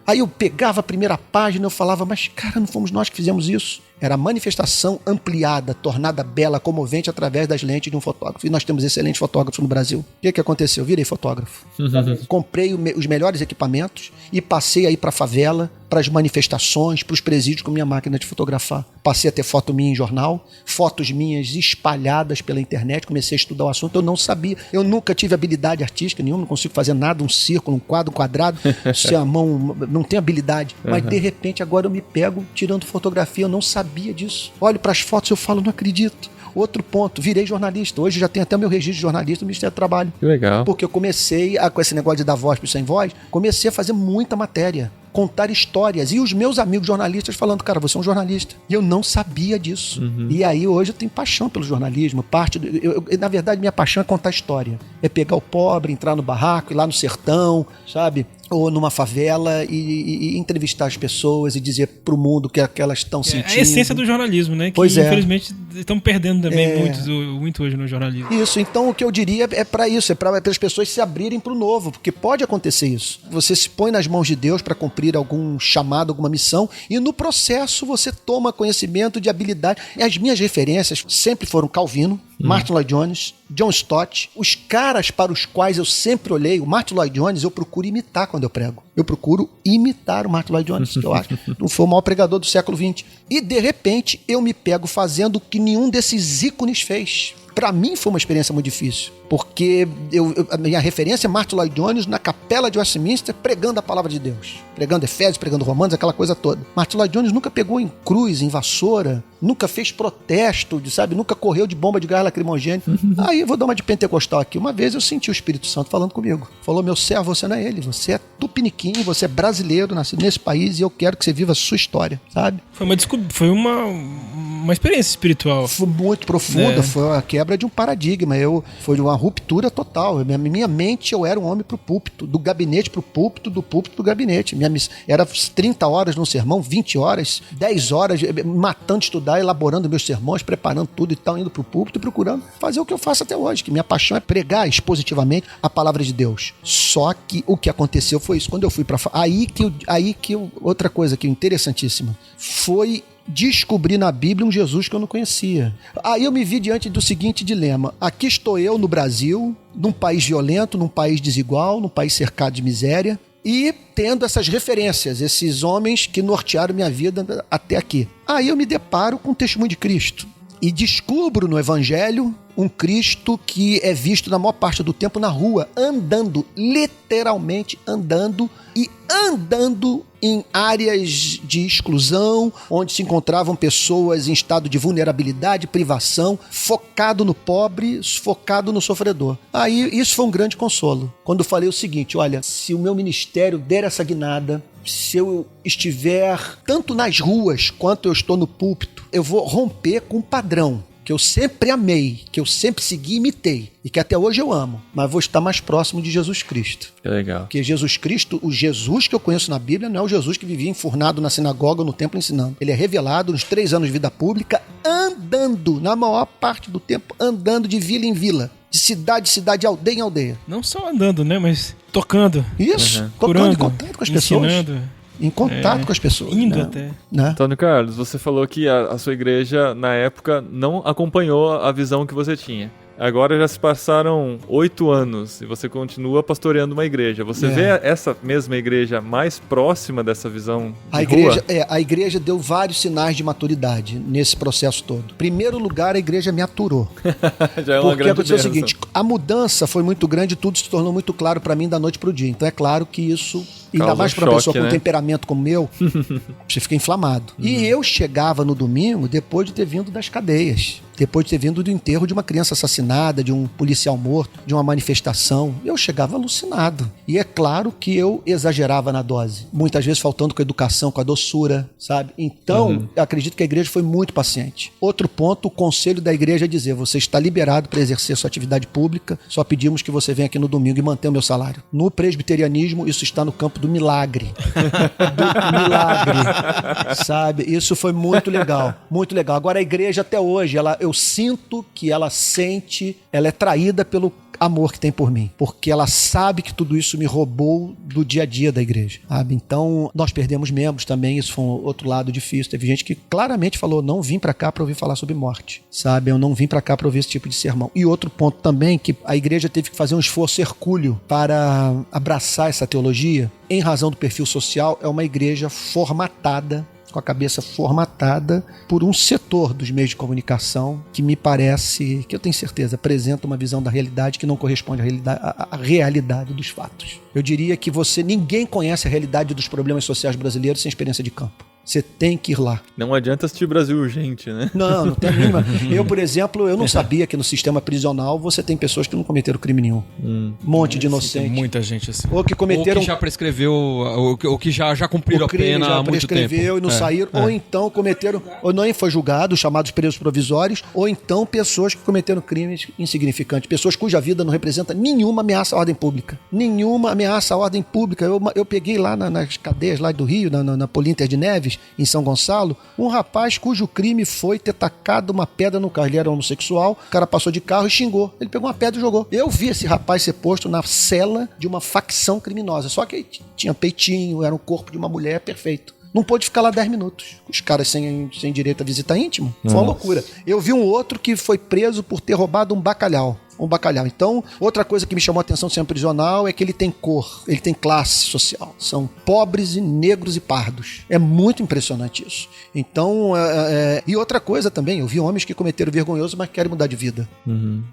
Aí eu pegava a primeira página e eu falava, mas cara, não fomos nós que fizemos isso? Era a manifestação ampliada, tornada bela, comovente através das lentes de um fotógrafo. E nós temos excelentes fotógrafos no Brasil. O que aconteceu? Virei fotógrafo. Comprei os melhores equipamentos e passei aí para a favela, para as manifestações, para os presídios com minha máquina de fotografar. Passei a ter foto minha em jornal, fotos minhas espalhadas pela internet, comecei a estudar o assunto, eu não sabia. Eu nunca tive habilidade artística nenhuma, não consigo fazer nada, um círculo, um quadro, um quadrado, se a mão não tem habilidade. Mas de repente agora eu me pego tirando fotografia, eu não sabia disso. Olho para as fotos e eu falo, não acredito. Outro ponto, virei jornalista. Hoje já tenho até meu registro de jornalista no Ministério do Trabalho. Que legal. Porque eu comecei, com esse negócio de dar voz para os sem voz, comecei a fazer muita matéria, contar histórias. E os meus amigos jornalistas falando, cara, você é um jornalista. E eu não sabia disso. E aí hoje eu tenho paixão pelo jornalismo. Na verdade, minha paixão é contar história. É pegar o pobre, entrar no barraco, ir lá no sertão, sabe? Ou numa favela e entrevistar as pessoas e dizer pro mundo o que elas estão sentindo. É a essência do jornalismo, né? Que infelizmente estão perdendo também muito hoje no jornalismo. Isso, então o que eu diria é para isso, é para as pessoas se abrirem pro novo, porque pode acontecer isso. Você se põe nas mãos de Deus para cumprir algum chamado, alguma missão, e no processo você toma conhecimento de habilidade. E as minhas referências sempre foram Calvino, Martin Lloyd Jones, John Stott, os caras para os quais eu sempre olhei. O Martin Lloyd Jones eu procuro imitar quando eu prego. Eu procuro imitar o Martin Lloyd Jones, que eu acho não foi o maior pregador do século XX. E de repente eu me pego fazendo o que nenhum desses ícones fez. Para mim foi uma experiência muito difícil, porque a minha referência é Martin Lloyd Jones na capela de Westminster pregando a palavra de Deus, pregando Efésios, pregando Romanos, aquela coisa toda. Martin Lloyd Jones nunca pegou em cruz, em vassoura, nunca fez protesto, sabe? Nunca correu de bomba de gás lacrimogêneo. Aí eu vou dar uma de pentecostal aqui. Uma vez eu senti o Espírito Santo falando comigo. Falou, meu servo, você não é ele, você é tupiniquim, você é brasileiro, nascido nesse país e eu quero que você viva a sua história, sabe? Foi uma experiência espiritual. Foi muito profunda, foi a quebra de um paradigma, foi uma ruptura total. Minha mente, eu era um homem pro púlpito, do gabinete pro púlpito, do púlpito pro gabinete. Era 30 horas no sermão, 20 horas, 10 horas, matando de estudar, elaborando meus sermões, preparando tudo e tal, indo pro púlpito e procurando fazer o que eu faço até hoje, que minha paixão é pregar expositivamente a palavra de Deus. Só que o que aconteceu foi isso, quando eu fui pra... Outra coisa que é interessantíssima, foi descobrir na Bíblia um Jesus que eu não conhecia. Aí eu me vi diante do seguinte dilema. Aqui estou eu no Brasil, num país violento, num país desigual, num país cercado de miséria, e tendo essas referências, esses homens que nortearam minha vida até aqui. Aí eu me deparo com o testemunho de Cristo e descubro no Evangelho um Cristo que é visto na maior parte do tempo na rua, andando, literalmente andando em áreas de exclusão, onde se encontravam pessoas em estado de vulnerabilidade, privação, focado no pobre, focado no sofredor. Aí isso foi um grande consolo, quando eu falei o seguinte, olha, se o meu ministério der essa guinada, se eu estiver tanto nas ruas quanto eu estou no púlpito, eu vou romper com o padrão. que eu sempre amei, que eu sempre segui e imitei, e que até hoje eu amo, mas vou estar mais próximo de Jesus Cristo. Que legal. Porque Jesus Cristo, o Jesus que eu conheço na Bíblia, não é o Jesus que vivia enfurnado na sinagoga ou no templo ensinando. Ele é revelado nos 3 anos de vida pública, andando, na maior parte do tempo, andando de vila em vila, de cidade em cidade, aldeia em aldeia. Não só andando, né? Mas tocando. Isso, tocando Curando, em contato com as pessoas. ensinando, Em contato com as pessoas. indo né? até. Né? Antônio Carlos, você falou que a sua igreja, na época, não acompanhou a visão que você tinha. Agora já se passaram 8 anos e você continua pastoreando uma igreja. Você vê essa mesma igreja mais próxima dessa visão de rua? A igreja deu vários sinais de maturidade nesse processo todo. Em primeiro lugar, a igreja me aturou. Já é uma Porque grande aconteceu o bênção. seguinte, a mudança foi muito grande e tudo se tornou muito claro pra mim da noite pro dia. Então é claro que isso, ainda Causa mais pra uma choque, pessoa com né? um temperamento como o meu, você fica inflamado. E eu chegava no domingo depois de ter vindo das cadeias. Depois de ter vindo do enterro de uma criança assassinada, de um policial morto, de uma manifestação. Eu chegava alucinado. E é claro que eu exagerava na dose. Muitas vezes faltando com a educação, com a doçura, sabe? Então, eu acredito que a igreja foi muito paciente. Outro ponto, o conselho da igreja é dizer, você está liberado para exercer sua atividade pública, só pedimos que você venha aqui no domingo e mantenha o meu salário. No presbiterianismo, isso está no campo do milagre. Do milagre, sabe? Isso foi muito legal, muito legal. Agora a igreja até hoje, eu sinto que ela sente, ela é traída pelo amor que tem por mim, porque ela sabe que tudo isso me roubou do dia a dia da igreja, sabe? Então, nós perdemos membros também, isso foi um outro lado difícil. Teve gente que claramente falou, não vim pra cá pra ouvir falar sobre morte, sabe? Eu não vim pra cá pra ouvir esse tipo de sermão. E outro ponto também, que a igreja teve que fazer um esforço hercúleo para abraçar essa teologia, em razão do perfil social, é uma igreja formatada, com a cabeça formatada por um setor dos meios de comunicação que me parece, que eu tenho certeza, apresenta uma visão da realidade que não corresponde à realidade dos fatos. Eu diria que ninguém conhece a realidade dos problemas sociais brasileiros sem experiência de campo. Você tem que ir lá. Não adianta assistir Brasil Urgente, né? Não tem a mínima. Eu, por exemplo, eu não sabia que no sistema prisional você tem pessoas que não cometeram crime nenhum. Um monte de Tem inocente. muita gente assim. Ou que cometeram... Ou que já prescreveu, ou que já cumpriram o a crime pena já há muito tempo. prescreveu e não saíram, ou então cometeram, ou não foi julgado, chamados presos provisórios, ou então pessoas que cometeram crimes insignificantes, pessoas cuja vida não representa nenhuma ameaça à ordem pública. Nenhuma ameaça à ordem pública. Eu peguei lá nas cadeias lá do Rio, na Polinter de Neves, em São Gonçalo, um rapaz cujo crime foi ter tacado uma pedra no carro. Ele era homossexual, o cara passou de carro e xingou. Ele pegou uma pedra e jogou. Eu vi esse rapaz ser posto na cela de uma facção criminosa, só que tinha peitinho, era um corpo de uma mulher perfeito. Não pôde ficar lá 10 minutos. Os caras sem direito a visita íntima. Foi uma loucura. Eu vi um outro que foi preso por ter roubado um bacalhau. Então, outra coisa que me chamou a atenção do sistema prisional é que ele tem cor, ele tem classe social. São pobres e negros e pardos. É muito impressionante isso. Então, e outra coisa também, eu vi homens que cometeram vergonhoso, mas querem mudar de vida.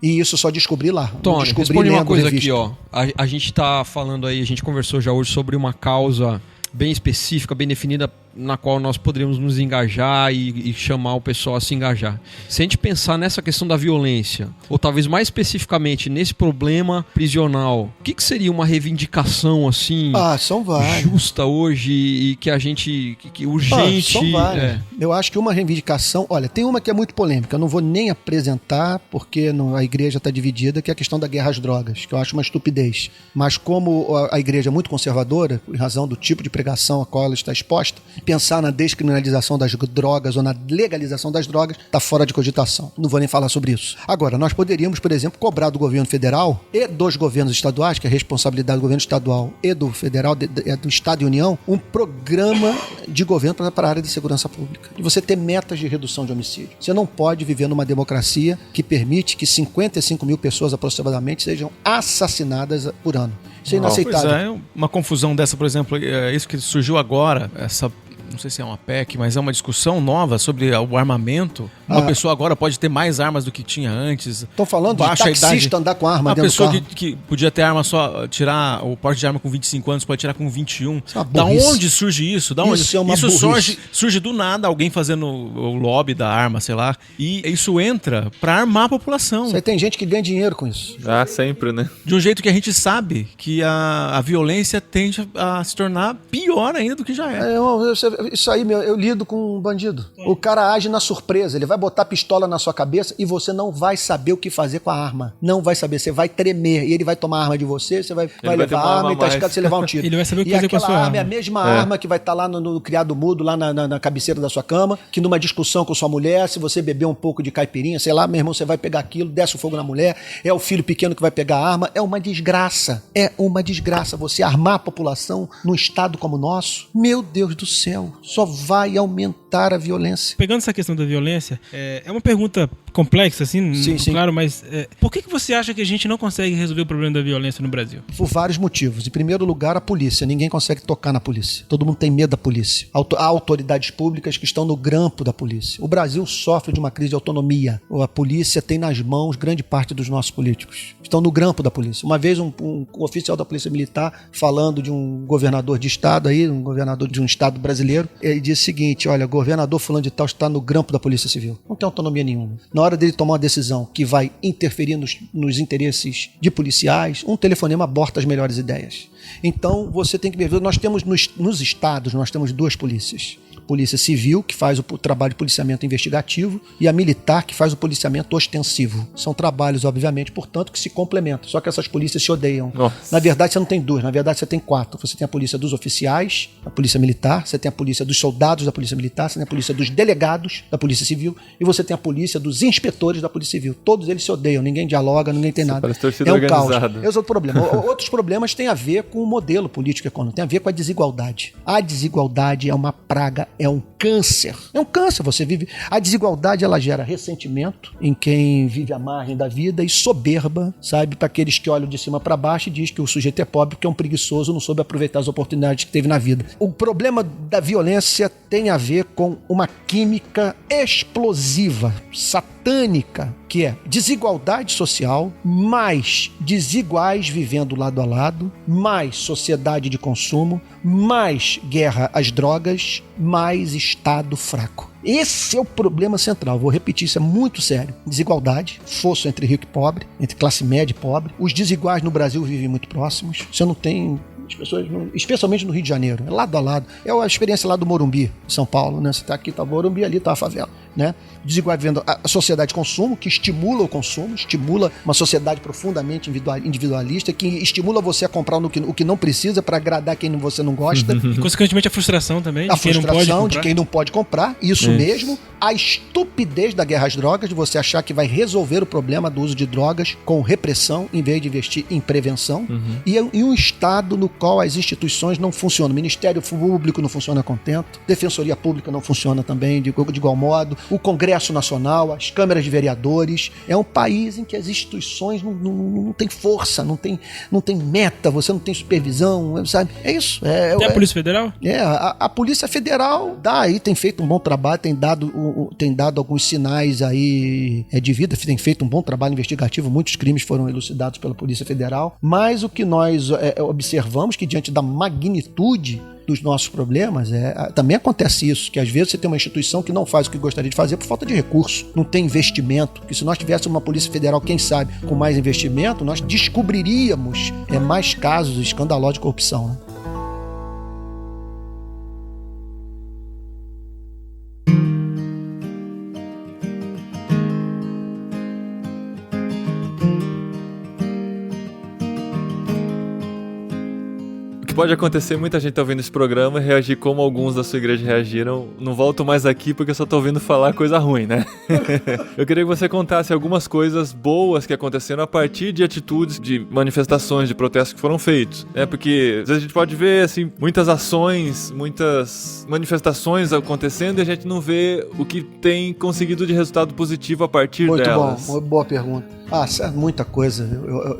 E isso eu só descobri lá. Tony, responde uma coisa aqui, ó. A gente tá falando aí, a gente conversou já hoje sobre uma causa bem específica, bem definida, na qual nós poderíamos nos engajar e chamar o pessoal a se engajar. Se a gente pensar nessa questão da violência, ou talvez mais especificamente nesse problema prisional, o que seria uma reivindicação assim são várias. Justa hoje e que a gente que urgente? São várias. Eu acho que uma reivindicação, olha, tem uma que é muito polêmica, eu não vou nem apresentar porque a igreja está dividida, que é a questão da guerra às drogas, que eu acho uma estupidez. Mas como a igreja é muito conservadora, em razão do tipo de pregação a qual ela está exposta, pensar na descriminalização das drogas ou na legalização das drogas está fora de cogitação. Não vou nem falar sobre isso. Agora, nós poderíamos, por exemplo, cobrar do governo federal e dos governos estaduais, que é a responsabilidade do governo estadual e do federal, do Estado e União, um programa de governo para a área de segurança pública. E você ter metas de redução de homicídio. Você não pode viver numa democracia que permite que 55 mil pessoas aproximadamente sejam assassinadas por ano. Isso é inaceitável. Pois é, uma confusão dessa, por exemplo, isso que surgiu agora, essa... Não sei se é uma PEC, mas é uma discussão nova sobre o armamento. Uma pessoa agora pode ter mais armas do que tinha antes. Estão falando de taxista andar com arma dentro do carro. Uma pessoa que podia ter arma só, tirar o porte de arma com 25 anos, pode tirar com 21. Isso é uma da burrice. onde surge isso? Isso surge do nada, alguém fazendo o lobby da arma, sei lá. E isso entra pra armar a população. Você tem gente que ganha dinheiro com isso. Sempre, né? De um jeito que a gente sabe que a violência tende a se tornar pior ainda do que já é. isso aí, eu lido com um bandido. O cara age na surpresa, ele vai botar a pistola na sua cabeça e você não vai saber o que fazer com a arma. Não vai saber, você vai tremer e ele vai tomar a arma de você, você vai levar a arma e tá arriscado você levar um tiro. Ele vai saber o que fazer com a sua arma. E aquela arma é a mesma arma que vai estar lá no criado mudo, lá na cabeceira da sua cama, que numa discussão com sua mulher, se você beber um pouco de caipirinha, sei lá, meu irmão, você vai pegar aquilo, desce o fogo na mulher, é o filho pequeno que vai pegar a arma, é uma desgraça. É uma desgraça você armar a população num estado como o nosso. Meu Deus do céu, só vai aumentar a violência. Pegando essa questão da violência, é uma pergunta complexa, assim, sim. Claro, mas por que você acha que a gente não consegue resolver o problema da violência no Brasil? Por vários motivos. Em primeiro lugar, a polícia. Ninguém consegue tocar na polícia. Todo mundo tem medo da polícia. Há autoridades públicas que estão no grampo da polícia. O Brasil sofre de uma crise de autonomia. A polícia tem nas mãos grande parte dos nossos políticos. Estão no grampo da polícia. Uma vez um oficial da Polícia Militar, falando de um governador de estado aí, um governador de um estado brasileiro, ele disse o seguinte: olha, governador fulano de tal está no grampo da Polícia Civil. Não tem autonomia nenhuma. Na hora dele tomar uma decisão que vai interferir nos interesses de policiais, um telefonema aborta as melhores ideias. Então, você tem que ver, nós temos nos estados, nós temos duas polícias. Polícia Civil, que faz o trabalho de policiamento investigativo, e a Militar, que faz o policiamento ostensivo. São trabalhos, obviamente, portanto, que se complementam. Só que essas polícias se odeiam. Nossa. Na verdade, você não tem duas. Na verdade, você tem quatro. Você tem a polícia dos oficiais, a Polícia Militar, você tem a polícia dos soldados da Polícia Militar, você tem a polícia dos delegados da Polícia Civil e você tem a polícia dos inspetores da Polícia Civil. Todos eles se odeiam. Ninguém dialoga, ninguém tem nada. É um caos. Esse é o problema. Outros problemas têm a ver com o modelo político econômico. Tem a ver com a desigualdade. A desigualdade é uma praga, é um câncer. É um câncer, você vive... A desigualdade, ela gera ressentimento em quem vive à margem da vida e soberba, sabe, para aqueles que olham de cima para baixo e diz que o sujeito é pobre porque é um preguiçoso, não soube aproveitar as oportunidades que teve na vida. O problema da violência tem a ver com uma química explosiva, satânica, que é desigualdade social, mais desiguais vivendo lado a lado, mais sociedade de consumo, mais guerra às drogas, mais Estado fraco. Esse é o problema central. Vou repetir, isso é muito sério. Desigualdade, fosso entre rico e pobre, entre classe média e pobre. Os desiguais no Brasil vivem muito próximos. Você não tem... As pessoas, especialmente no Rio de Janeiro, é lado a lado. É a experiência lá do Morumbi, São Paulo, né? Você tá aqui, tá o Morumbi, ali tá a favela, né? Desigual vendo a sociedade de consumo, que estimula o consumo, estimula uma sociedade profundamente individualista, que estimula você a comprar o que não precisa para agradar quem você não gosta. E, consequentemente, a frustração também. A frustração de quem não pode comprar, isso mesmo. A estupidez da guerra às drogas, de você achar que vai resolver o problema do uso de drogas com repressão, em vez de investir em prevenção. E um Estado no qual as instituições não funcionam. O Ministério Público não funciona contento, Defensoria Pública não funciona também de igual modo, o Congresso Nacional, as câmaras de vereadores. É um país em que as instituições não têm força, não tem meta, você não tem supervisão, sabe? É isso. Até a Polícia Federal? A Polícia Federal tem feito um bom trabalho, tem dado alguns sinais aí de vida, tem feito um bom trabalho investigativo, muitos crimes foram elucidados pela Polícia Federal, mas o que nós observamos que diante da magnitude dos nossos problemas, também acontece isso, que às vezes você tem uma instituição que não faz o que gostaria de fazer por falta de recurso, não tem investimento, que se nós tivéssemos uma Polícia Federal, quem sabe, com mais investimento, nós descobriríamos mais casos escandalosos de corrupção, né? Pode acontecer, muita gente tá ouvindo esse programa e reagir como alguns da sua igreja reagiram. Não volto mais aqui porque eu só tô ouvindo falar coisa ruim, né? Eu queria que você contasse algumas coisas boas que aconteceram a partir de atitudes, de manifestações, de protestos que foram feitos, né? Porque às vezes a gente pode ver, assim, muitas ações, muitas manifestações acontecendo e a gente não vê o que tem conseguido de resultado positivo a partir delas. Muito bom, boa pergunta. Muita coisa.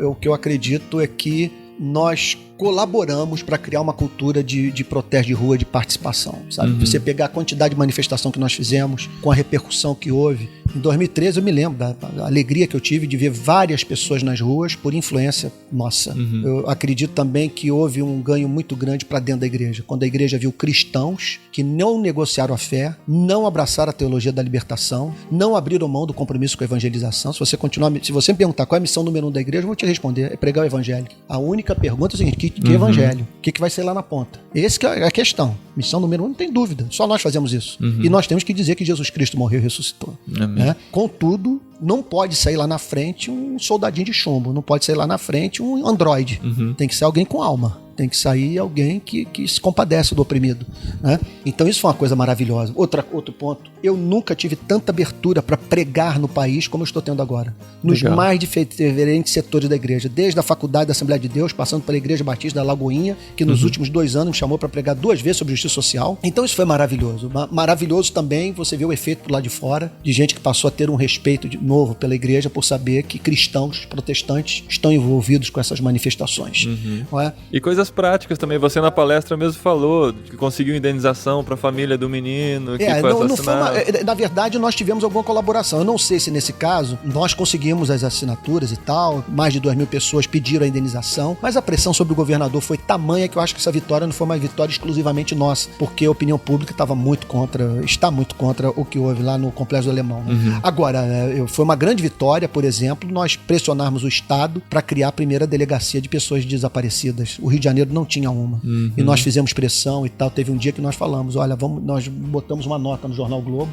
O que eu acredito é que nós colaboramos para criar uma cultura de protesto de rua, de participação, sabe? Você pegar a quantidade de manifestação que nós fizemos, com a repercussão que houve, Em 2013 eu me lembro da alegria que eu tive de ver várias pessoas nas ruas por influência nossa. Eu acredito também que houve um ganho muito grande para dentro da igreja. Quando a igreja viu cristãos que não negociaram a fé, não abraçaram a teologia da libertação, não abriram mão do compromisso com a evangelização. Se você me perguntar qual é a missão número 1 da igreja, eu vou te responder, é pregar o evangelho. A única pergunta é o seguinte, que evangelho? O que vai ser lá na ponta? Esse que é a questão. Missão número 1, não tem dúvida. Só nós fazemos isso. E nós temos que dizer que Jesus Cristo morreu e ressuscitou. Né? Contudo, não pode sair lá na frente um soldadinho de chumbo, não pode sair lá na frente um androide. Tem que ser alguém com alma. Tem que sair alguém que se compadece do oprimido. Né? Então isso foi uma coisa maravilhosa. Outro ponto, eu nunca tive tanta abertura para pregar no país como eu estou tendo agora. Nos mais diferentes setores da igreja. Desde a faculdade da Assembleia de Deus, passando pela Igreja Batista da Lagoinha, que nos últimos 2 anos me chamou para pregar 2 vezes sobre justiça social. Então isso foi maravilhoso. Maravilhoso também você vê o efeito pro lado de fora, de gente que passou a ter um respeito novo pela igreja por saber que cristãos protestantes estão envolvidos com essas manifestações. Não é? E coisas práticas também. Você na palestra mesmo falou que conseguiu indenização para a família do menino que foi assassinado. Na verdade, nós tivemos alguma colaboração. Eu não sei se nesse caso nós conseguimos as assinaturas e tal, mais de 2.000 pessoas pediram a indenização, mas a pressão sobre o governador foi tamanha que eu acho que essa vitória não foi uma vitória exclusivamente nossa, porque a opinião pública está muito contra o que houve lá no Complexo do Alemão. Né? Agora, foi uma grande vitória, por exemplo, nós pressionarmos o Estado para criar a primeira delegacia de pessoas desaparecidas. O Rio de Janeiro não tinha uma. E nós fizemos pressão e tal. Teve um dia que nós falamos, olha, nós botamos uma nota no Jornal Globo,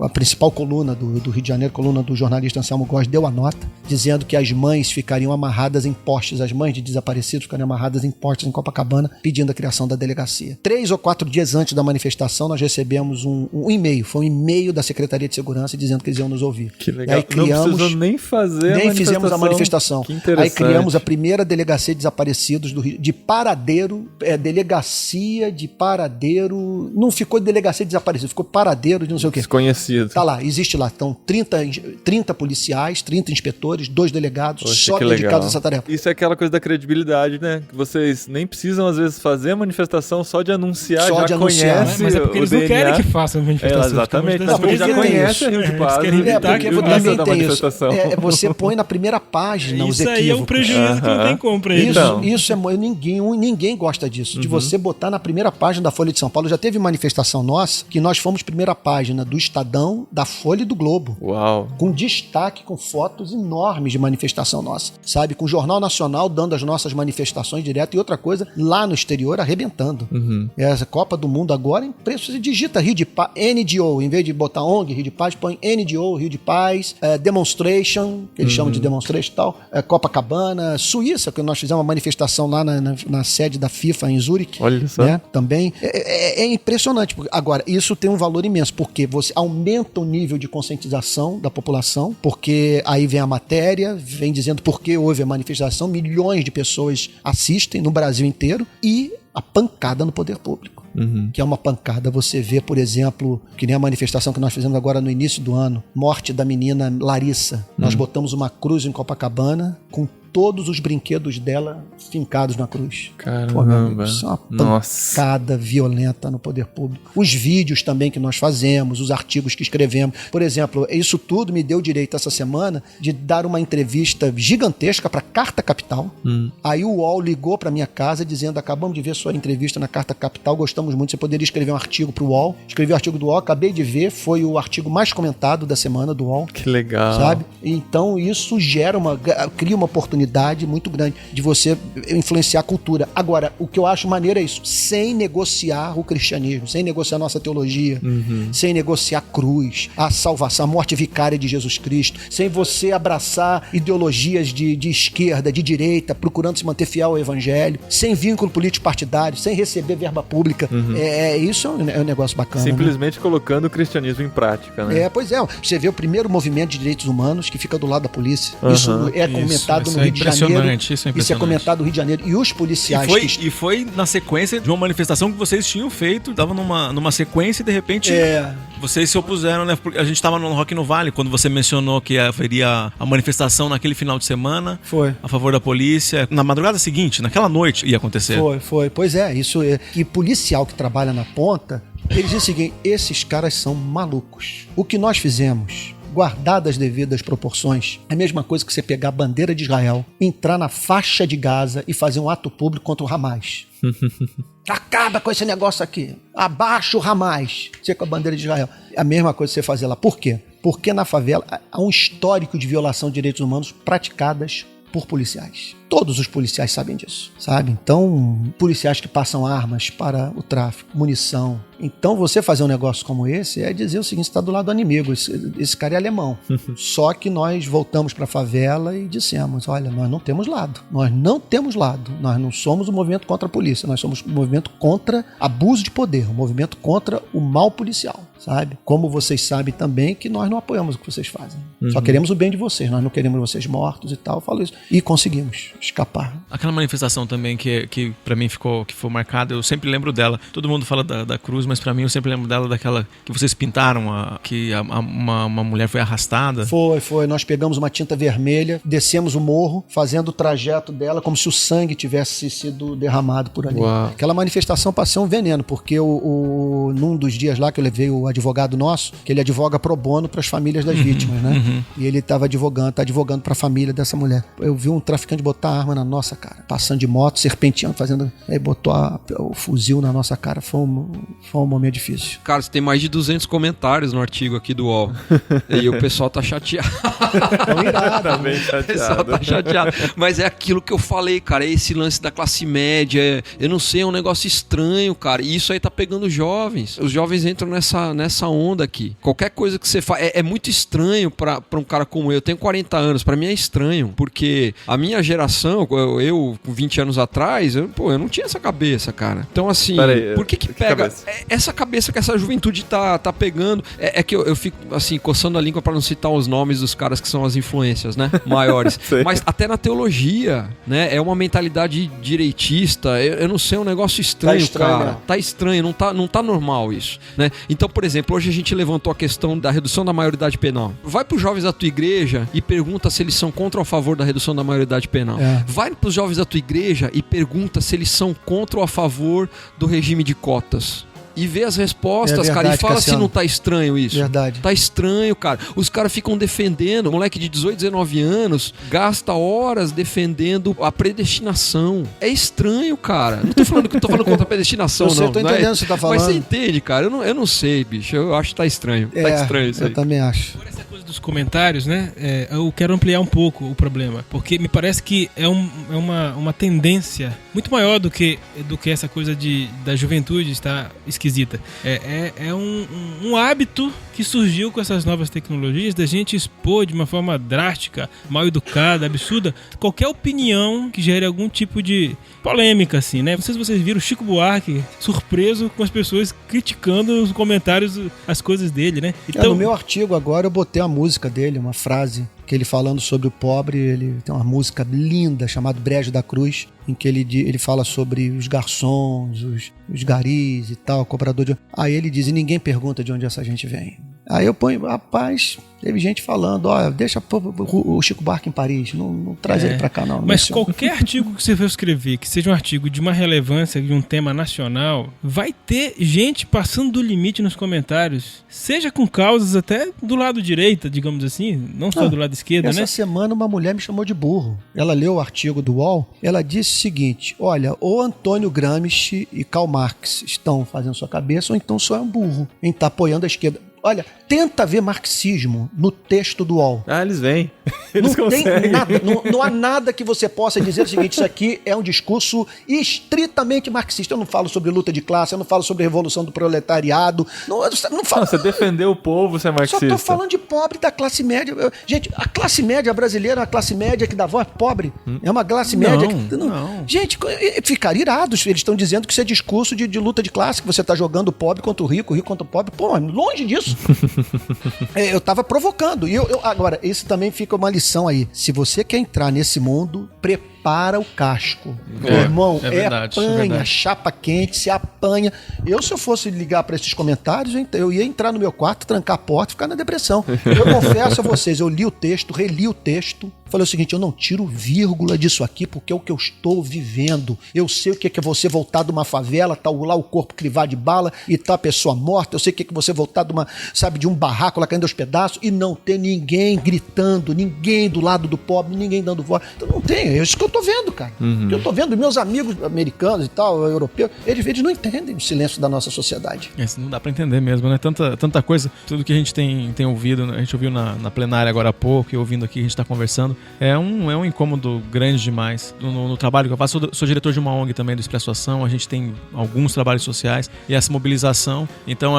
a principal coluna do Rio de Janeiro, coluna do jornalista Anselmo Góes, deu a nota, dizendo que as mães ficariam amarradas em postes, as mães de desaparecidos ficariam amarradas em postes em Copacabana, pedindo a criação da delegacia. 3 ou 4 dias antes da manifestação, nós recebemos um e-mail, foi um e-mail da Secretaria de Segurança dizendo que eles iam nos ouvir. Que legal. Aí criamos, não precisou nem fazer nem fizemos a manifestação. Que interessante. Aí criamos a primeira delegacia de desaparecidos do Rio, de Paradeiro, delegacia de Paradeiro, não ficou delegacia de desaparecido, ficou Paradeiro de não sei o quê. Desconhecido. Tá lá, existe lá, então 30 policiais, 30 inspetores, 2 delegados, só dedicados a essa tarefa. Isso é aquela coisa da credibilidade, né? Que vocês nem precisam às vezes fazer a manifestação, só de anunciar, só já de anunciar, conhece. Mas é porque eles não querem que façam a manifestação. Exatamente, não, porque já conhece a Rio de Paz. Porque também tem isso. Você põe na primeira página os equívocos. Isso aí é um prejuízo que não tem como pra ele. Isso é ninguém gosta disso, de você botar na primeira página da Folha de São Paulo. Já teve manifestação nossa que nós fomos primeira página do Estadão, da Folha e do Globo. Uau! Com destaque, com fotos enormes de manifestação nossa, sabe? Com o Jornal Nacional dando as nossas manifestações direto e outra coisa, lá no exterior arrebentando. Essa Copa do Mundo agora, você digita Rio de Paz, NDO, em vez de botar ONG, Rio de Paz, põe NDO, Rio de Paz, Demonstration, que eles chamam de Demonstration e tal, Copacabana, Suíça, que nós fizemos uma manifestação lá na sede da FIFA em Zurique. Olha só. Né? Também. É impressionante. Agora, isso tem um valor imenso, porque você aumenta o nível de conscientização da população, porque aí vem a matéria, vem dizendo por que houve a manifestação, milhões de pessoas assistem no Brasil inteiro, e a pancada no poder público. Que é uma pancada. Você vê, por exemplo, que nem a manifestação que nós fizemos agora no início do ano, morte da menina Larissa. Nós botamos uma cruz em Copacabana com todos os brinquedos dela fincados na cruz. Caramba. Isso é uma pancada violenta no poder público. Os vídeos também que nós fazemos, os artigos que escrevemos. Por exemplo, isso tudo me deu direito essa semana de dar uma entrevista gigantesca para Carta Capital. Aí o UOL ligou para minha casa dizendo, acabamos de ver sua entrevista na Carta Capital, gostamos muito, você poderia escrever um artigo para o UOL. Escrevi o artigo do UOL, acabei de ver, foi o artigo mais comentado da semana do UOL. Que legal. Sabe? Então isso cria uma oportunidade muito grande de você influenciar a cultura. Agora, o que eu acho maneiro é isso, sem negociar o cristianismo, sem negociar a nossa teologia, sem negociar a cruz, a salvação, a morte vicária de Jesus Cristo, sem você abraçar ideologias de esquerda, de direita, procurando se manter fiel ao evangelho, sem vínculo político partidário, sem receber verba pública. Isso é um negócio bacana. Simplesmente colocando o cristianismo em prática, né? Pois é. Você vê o primeiro movimento de direitos humanos que fica do lado da polícia. Isso é comentado no Rio de Janeiro. Isso é comentado no Rio de Janeiro. E os policiais... E foi na sequência de uma manifestação que vocês tinham feito. Tava numa sequência e de repente vocês se opuseram, né? Porque a gente tava no Rock no Vale quando você mencionou que haveria a manifestação naquele final de semana. Foi. A favor da polícia. Na madrugada seguinte, naquela noite ia acontecer. Foi. Pois é, isso é. E policial que trabalha na ponta, ele diz o seguinte, esses caras são malucos. O que nós fizemos guardadas as devidas proporções, é a mesma coisa que você pegar a bandeira de Israel, entrar na faixa de Gaza e fazer um ato público contra o Hamas. Acaba com esse negócio aqui. Abaixa o Hamas. Você com a bandeira de Israel. É a mesma coisa que você fazer lá. Por quê? Porque na favela há um histórico de violação de direitos humanos praticadas por policiais. Todos os policiais sabem disso, sabe? Então, policiais que passam armas para o tráfico, munição. Então, você fazer um negócio como esse é dizer o seguinte, você está do lado do inimigo, esse cara é alemão. Só que nós voltamos para a favela e dissemos, olha, nós não temos lado. Nós não somos um movimento contra a polícia, nós somos um movimento contra abuso de poder, um movimento contra o mal policial, sabe? Como vocês sabem também que nós não apoiamos o que vocês fazem. Só queremos o bem de vocês, nós não queremos vocês mortos e tal, eu falo isso. E conseguimos escapar. Aquela manifestação também que pra mim que foi marcada, eu sempre lembro dela. Todo mundo fala da cruz, mas pra mim eu sempre lembro dela daquela que vocês pintaram, que uma mulher foi arrastada. Foi. Nós pegamos uma tinta vermelha, descemos o morro, fazendo o trajeto dela como se o sangue tivesse sido derramado por ali. Uau. Aquela manifestação passou um veneno, porque num dos dias lá que eu levei o advogado nosso, que ele advoga pro bono pras famílias das vítimas, né? E ele tá advogando pra família dessa mulher. Eu vi um traficante botar a arma na nossa cara, passando de moto, serpenteando, aí botou o fuzil na nossa cara. Foi um momento difícil. Cara, você tem mais de 200 comentários no artigo aqui do UOL. E o pessoal tá chateado. Tão irado. Tá bem O pessoal chateado. tá chateado. Mas é aquilo que eu falei, cara. É esse lance da classe média. Eu não sei, é um negócio estranho, cara. E isso aí tá pegando os jovens. Os jovens entram nessa onda aqui. Qualquer coisa que você faz. É muito estranho pra um cara como eu. Eu tenho 40 anos. Pra mim é estranho. Porque a minha geração, eu com 20 anos atrás, eu não tinha essa cabeça, cara. Então, assim, Peraí, por que pega cabeça? essa cabeça que essa juventude tá pegando? É que eu fico, assim, coçando a língua pra não citar os nomes dos caras que são as influências, né? Maiores. Mas até na teologia, né? É uma mentalidade direitista. Eu não sei, é um negócio estranho, cara. Né? Tá estranho, não tá normal isso, né? Então, por exemplo, hoje a gente levantou a questão da redução da maioridade penal. Vai pros jovens da tua igreja e pergunta se eles são contra ou a favor da redução da maioridade penal. Vai pros jovens da tua igreja e pergunta se eles são contra ou a favor do regime de cotas. E vê as respostas, verdade, cara, e fala Cassiano. se não tá estranho isso. Verdade. Tá estranho, cara. Os caras ficam defendendo, moleque de 18, 19 anos, gasta horas defendendo a predestinação. É estranho, cara. Não tô falando contra a predestinação, Eu sei, não. eu tô não entendendo é? o que você tá falando. Mas você entende, cara. Eu não sei, bicho. Eu acho que tá estranho. Tá estranho isso aí. Eu também acho. Agora essa coisa dos comentários, né? Eu quero ampliar um pouco o problema, porque me parece que é uma tendência muito maior do que essa coisa da juventude estar esquisita. É um hábito que surgiu com essas novas tecnologias da gente expor de uma forma drástica, mal educada, absurda, qualquer opinião que gere algum tipo de polêmica, assim, né? Não sei se vocês viram o Chico Buarque surpreso com as pessoas criticando nos comentários as coisas dele, né? Então, No meu artigo agora eu botei a música dele, uma frase que ele falando sobre o pobre, ele tem uma música linda chamada Brejo da Cruz, em que ele fala sobre os garçons, os garis e tal, cobrador de... Aí ele diz, e ninguém pergunta de onde essa gente vem. Aí eu ponho, rapaz, teve gente falando, deixa o Chico Buarque em Paris, não traz ele pra cá não. Mas qualquer artigo que você for escrever, que seja um artigo de uma relevância, de um tema nacional, vai ter gente passando do limite nos comentários, seja com causas até do lado direita, digamos assim, não só do lado esquerdo, Essa né? semana uma mulher me chamou de burro. Ela leu o artigo do UOL, ela disse o seguinte, olha, ou Antônio Gramsci e Karl Marx estão fazendo sua cabeça, ou então só é um burro em estar apoiando a esquerda. Olha, tenta ver marxismo no texto do UOL. Eles vêm. Eles Não tem conseguem. nada, não há nada que você possa dizer o seguinte, isso aqui é um discurso estritamente marxista. Eu não falo sobre luta de classe, eu não falo sobre revolução do proletariado, não falo... Não, você defendeu o povo, você é Só marxista. tô falando de pobre da classe média. Gente, a classe média brasileira é uma classe média que dá voz pobre. É uma classe média que... Não. Gente, ficaram irados. Eles estão dizendo que isso é discurso de luta de classe, que você tá jogando o pobre contra o rico contra o pobre. Pô, longe disso. Eu tava provocando. E agora, isso também fica uma lição aí. Se você quer entrar nesse mundo, prepara o casco. Irmão, é verdade, apanha, é verdade. chapa quente, se apanha. Se eu fosse ligar para esses comentários, eu ia entrar no meu quarto, trancar a porta e ficar na depressão. Eu confesso a vocês, eu li o texto, reli o texto, Falei o seguinte, eu não tiro vírgula disso aqui porque é o que eu estou vivendo. Eu sei o que é você voltar de uma favela, tá lá o corpo crivado de bala e tá a pessoa morta. Eu sei o que é você voltar de um barraco lá caindo aos pedaços e não ter ninguém gritando, ninguém do lado do pobre, ninguém dando voz. Então não tem, é isso que eu tô vendo, cara. O que eu tô vendo, meus amigos americanos e tal, europeus, eles não entendem o silêncio da nossa sociedade. Isso não dá pra entender mesmo, né? Tanta coisa, tudo que a gente tem ouvido, a gente ouviu na plenária agora há pouco e ouvindo aqui, a gente tá conversando, é um incômodo grande demais. No trabalho que eu faço, sou diretor de uma ONG também do Expresso Ação, a gente tem alguns trabalhos sociais e essa mobilização, então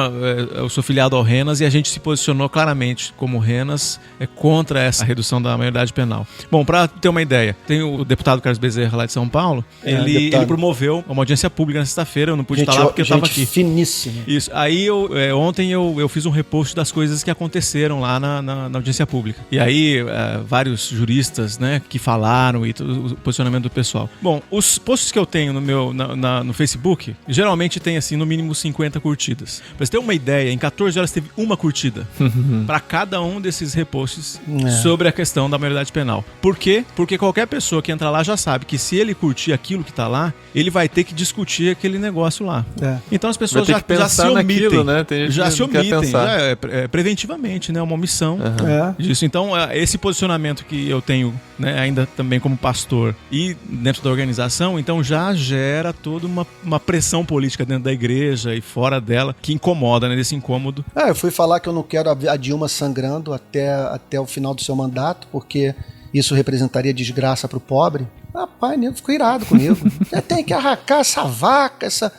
eu sou filiado ao RENAS e a gente se posicionou claramente como RENAS contra essa redução da maioridade penal. Bom, pra ter uma ideia, tem o deputado Carlos Bezerra lá de São Paulo, ele promoveu uma audiência pública na sexta-feira, eu não pude estar lá porque eu estava aqui. Finíssimo. Isso, aí ontem eu fiz um repost das coisas que aconteceram lá na audiência pública. E aí vários juristas, né, que falaram e o posicionamento do pessoal. Bom, os posts que eu tenho no Facebook, geralmente tem assim, no mínimo 50 curtidas. Pra você ter uma ideia, em 14 horas teve uma curtida para cada um desses reposts sobre a questão da maioridade penal. Por quê? Porque qualquer pessoa que entra lá já sabe que se ele curtir aquilo que tá lá, ele vai ter que discutir aquele negócio lá. Então as pessoas já se omitem. Naquilo, né? Já se omitem, preventivamente, né? Uma omissão disso. Então, esse posicionamento que eu tenho, né, ainda também como pastor e dentro da organização, então já gera toda uma pressão política dentro da igreja e fora dela que incomoda, né? Desse incômodo. Eu fui falar que eu não quero a Dilma sangrando até o final do seu mandato, porque isso representaria desgraça para o pobre. Rapaz, nego ficou irado comigo. Você tem que arrancar essa vaca, essa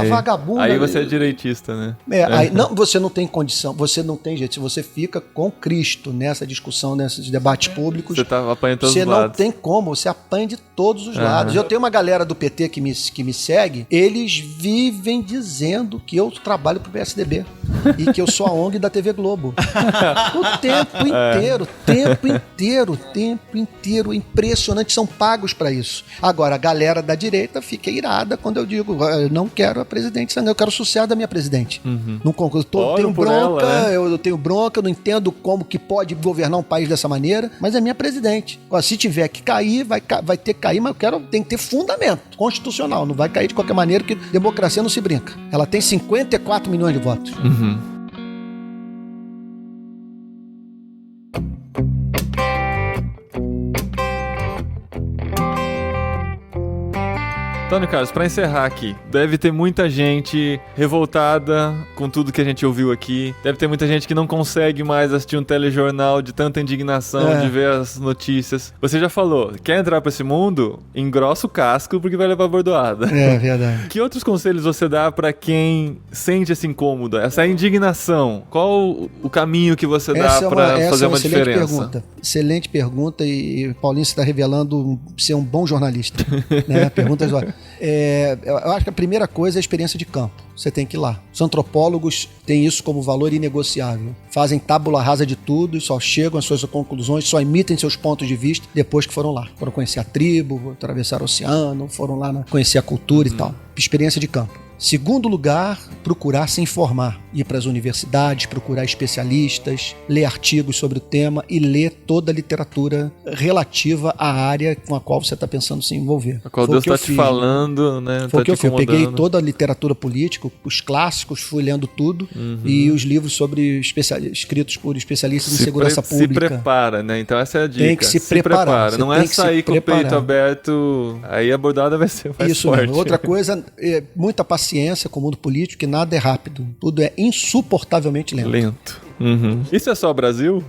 vagabunda. Aí você é direitista, né? Aí, não, você não tem condição, você não tem jeito. Se você fica com Cristo nessa discussão, nesses debates públicos, você tá apanhando todos os lados. Você não tem como, você apanha de todos os lados. Eu tenho uma galera do PT que me segue, eles vivem dizendo que eu trabalho pro PSDB e que eu sou a ONG da TV Globo. O tempo inteiro. Impressionante, são pagos pra isso. Agora, a galera da direita fica irada quando eu digo, eu não quero a presidente sangue, eu quero o sucesso da minha presidente. Não concordo. Eu tenho bronca, ela, né? Eu tenho bronca, eu não entendo como que pode governar um país dessa maneira, mas é minha presidente. Agora, se tiver que cair, vai ter que cair, mas tem que ter fundamento constitucional, não vai cair de qualquer maneira, porque democracia não se brinca. Ela tem 54 milhões de votos. Antônio Carlos, pra encerrar aqui, deve ter muita gente revoltada com tudo que a gente ouviu aqui. Deve ter muita gente que não consegue mais assistir um telejornal de tanta indignação de ver as notícias. Você já falou, quer entrar pra esse mundo? Engrossa o casco porque vai levar bordoada. É verdade. Que outros conselhos você dá pra quem sente esse incômodo, essa indignação? Qual o caminho que você dá pra fazer uma diferença? Excelente pergunta e Paulinho, você está revelando ser um bom jornalista. Né? Perguntas... eu acho que a primeira coisa é a experiência de campo. Você tem que ir lá. Os antropólogos têm isso como valor inegociável. Fazem tábula rasa de tudo e só chegam às suas conclusões, só emitem seus pontos de vista depois que foram lá. Foram conhecer a tribo, atravessaram o oceano, foram lá conhecer a cultura e tal. Experiência de campo. Segundo lugar, procurar se informar. Ir para as universidades, procurar especialistas, ler artigos sobre o tema e ler toda a literatura relativa à área com a qual você está pensando se envolver. A qual Deus está te falando, né? Foi o que eu fiz. Eu peguei toda a literatura política, os clássicos, fui lendo tudo e os livros escritos por especialistas em segurança pública. Se prepara, né? Então essa é a dica. Tem que se preparar. Não é sair com o peito aberto, aí a bordada vai ser mais forte. Mesmo. Outra coisa, muita paciência com o mundo político, que nada é rápido. Tudo é insuportavelmente lento. Isso é só Brasil?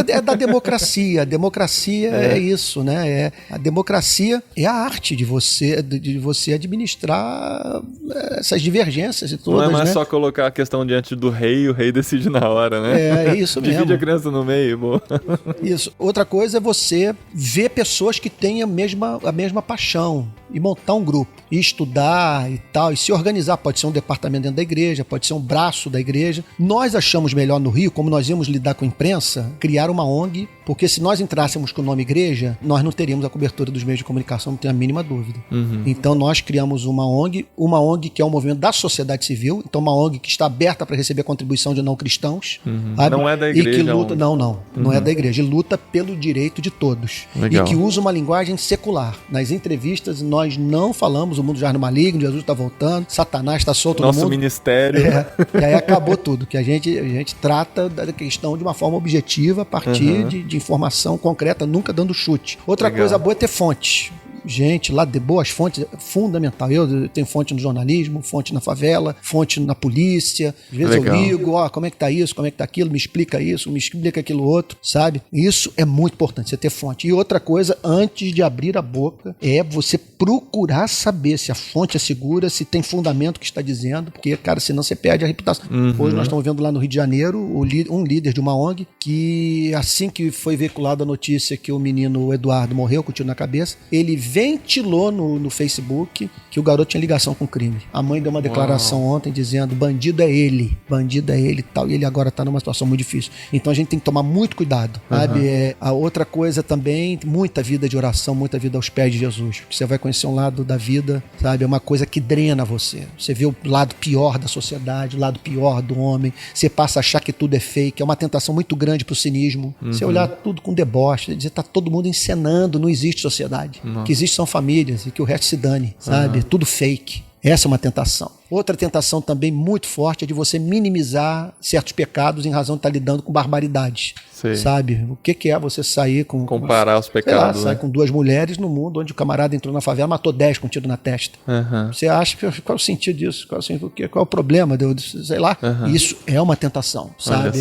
É da democracia. A democracia é isso, né? A democracia é a arte de você administrar essas divergências e todas, não é mais né? só colocar a questão diante do rei, o rei decide na hora, né? É isso mesmo. Divide a criança no meio, boa. Isso. Outra coisa é você ver pessoas que têm a mesma paixão e montar um grupo, e estudar e tal, e se organizar. Pode ser um departamento dentro da igreja, pode ser um braço da igreja. Nós achamos achamos melhor no Rio, como nós íamos lidar com a imprensa, criar uma ONG, porque se nós entrássemos com o nome igreja, nós não teríamos a cobertura dos meios de comunicação, não tem a mínima dúvida. Então nós criamos uma ONG que é um movimento da sociedade civil, então uma ONG que está aberta para receber contribuição de não cristãos. Não é da igreja. E que luta, não é da igreja, e luta pelo direito de todos. Legal. E que usa uma linguagem secular. Nas entrevistas nós não falamos o mundo já no maligno, Jesus está voltando, Satanás está solto no mundo. Nosso ministério. E aí acabou tudo, que a gente trata da questão de uma forma objetiva, a partir de informação concreta, nunca dando chute. Outra coisa boa é ter fontes. Gente, lá de boas fontes, é fundamental. Eu tenho fonte no jornalismo, fonte na favela, fonte na polícia. Às vezes eu ligo, como é que tá isso, como é que tá aquilo, me explica isso, me explica aquilo outro, sabe? Isso é muito importante, você ter fonte. E outra coisa, antes de abrir a boca, é você procurar saber se a fonte é segura, se tem fundamento que está dizendo, porque, cara, senão você perde a reputação. Hoje nós estamos vendo lá no Rio de Janeiro um líder de uma ONG que, assim que foi veiculada a notícia que o menino Eduardo morreu com tiro na cabeça, ele ventilou no Facebook que o garoto tinha ligação com o crime. A mãe deu uma declaração ontem dizendo: bandido é ele e tal, e ele agora tá numa situação muito difícil. Então a gente tem que tomar muito cuidado, sabe? A outra coisa também, muita vida de oração, muita vida aos pés de Jesus, porque você vai conhecer um lado da vida, sabe? É uma coisa que drena você. Você vê o lado pior da sociedade, o lado pior do homem, você passa a achar que tudo é fake, é uma tentação muito grande pro cinismo. Você olhar tudo com deboche, dizer, tá todo mundo encenando, não existe sociedade. Que existe são famílias e que o resto se dane, sabe? Tudo fake. Essa é uma tentação. Outra tentação também muito forte é de você minimizar certos pecados em razão de estar lidando com barbaridades. Sabe? O que é você sair com... Comparar os pecados, sair com 2 mulheres no mundo onde o camarada entrou na favela, matou 10 com um tiro na testa. Você acha, qual é o sentido disso? Qual é o problema? Sei lá. Isso é uma tentação, sabe?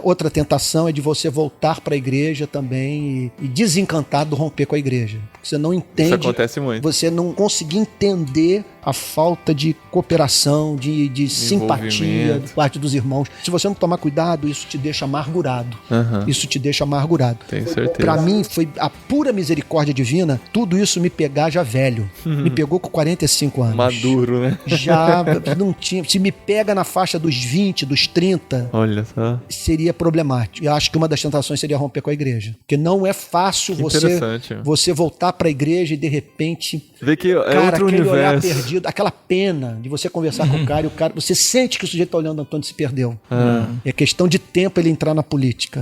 Outra tentação é de você voltar para a igreja também e desencantado romper com a igreja. Porque você não entende... Isso acontece muito. Você não conseguir entender a falta de cooperação, de simpatia da parte dos irmãos. Se você não tomar cuidado, isso te deixa amargurado. Isso te deixa amargurado. Tenho certeza. Pra mim, foi a pura misericórdia divina, tudo isso me pegar já velho. Me pegou com 45 anos. Maduro, né? Já não tinha... Se me pega na faixa dos 20, dos 30... Olha só. Seria problemático. Eu acho que uma das tentações seria romper com a igreja. Porque não é fácil você voltar pra igreja e de repente... Ver que é outro universo. Olhar perdido, aquela pena de você conversar com o cara e o cara... Você sente que o sujeito tá olhando onde se perdeu. É questão de tempo ele entrar na política.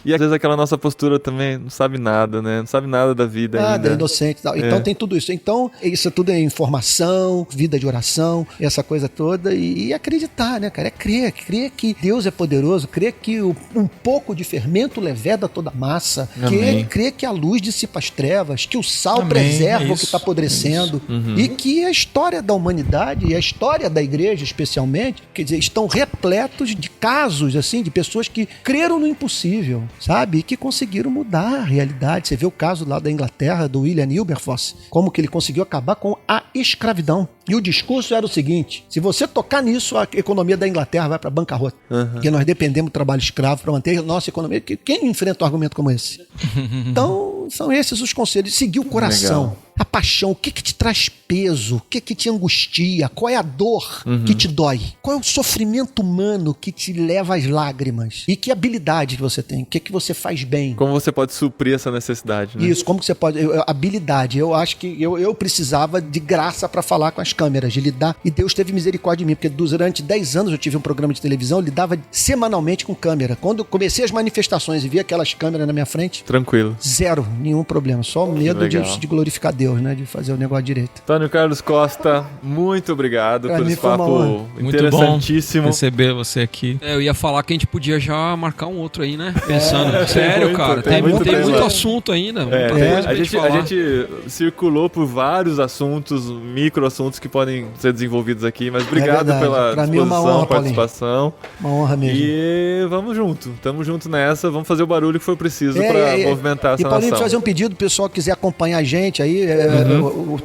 E às vezes aquela nossa postura também não sabe nada, né? Não sabe nada da vida ainda. É inocente e tal. Então tem tudo isso. Então, isso tudo é informação, vida de oração, essa coisa toda. E acreditar, né, cara? É crer que Deus é poderoso, crer que um pouco de fermento leveda toda a massa, crer que a luz dissipa as trevas, que o sal preserva o que está apodrecendo, e que a história da humanidade e a história da igreja, especialmente, quer dizer, estão repletos de casos, assim, de pessoas que creram no impossível, sabe? E que conseguiram mudar a realidade. Você vê o caso lá da Inglaterra, do William Wilberforce, como que ele conseguiu acabar com a escravidão. E o discurso era o seguinte: se você tocar nisso, a economia da Inglaterra vai para bancarrota. Porque nós dependemos do trabalho escravo para manter a nossa economia. Quem enfrenta um argumento como esse? Então, são esses os conselhos. Seguir o coração. Legal. A paixão, o que te traz peso? O que te angustia? Qual é a dor que te dói? Qual é o sofrimento humano que te leva às lágrimas? E que habilidade que você tem? O que você faz bem? Como você pode suprir essa necessidade, né? Isso, como que você pode... habilidade. Eu acho que eu precisava de graça para falar com as câmeras, de lidar. E Deus teve misericórdia de mim, porque durante 10 anos eu tive um programa de televisão, eu lidava semanalmente com câmera. Quando eu comecei as manifestações e vi aquelas câmeras na minha frente... Tranquilo. Zero, nenhum problema. Só o medo de glorificar Deus, né? De fazer o negócio direito. Antônio Carlos Costa, muito obrigado por esse papo interessantíssimo. Muito bom receber você aqui. Eu ia falar que a gente podia já marcar um outro aí, né? Pensando. Sério, muito, cara. Tem muito assunto ainda. A gente circulou por vários assuntos, micro assuntos que podem ser desenvolvidos aqui, mas obrigado pela disposição, participação. Uma honra mesmo. E vamos junto. Tamo junto nessa. Vamos fazer o barulho que for preciso para movimentar essa nação. E Paulinho, fazer um pedido, o pessoal que quiser acompanhar a gente aí,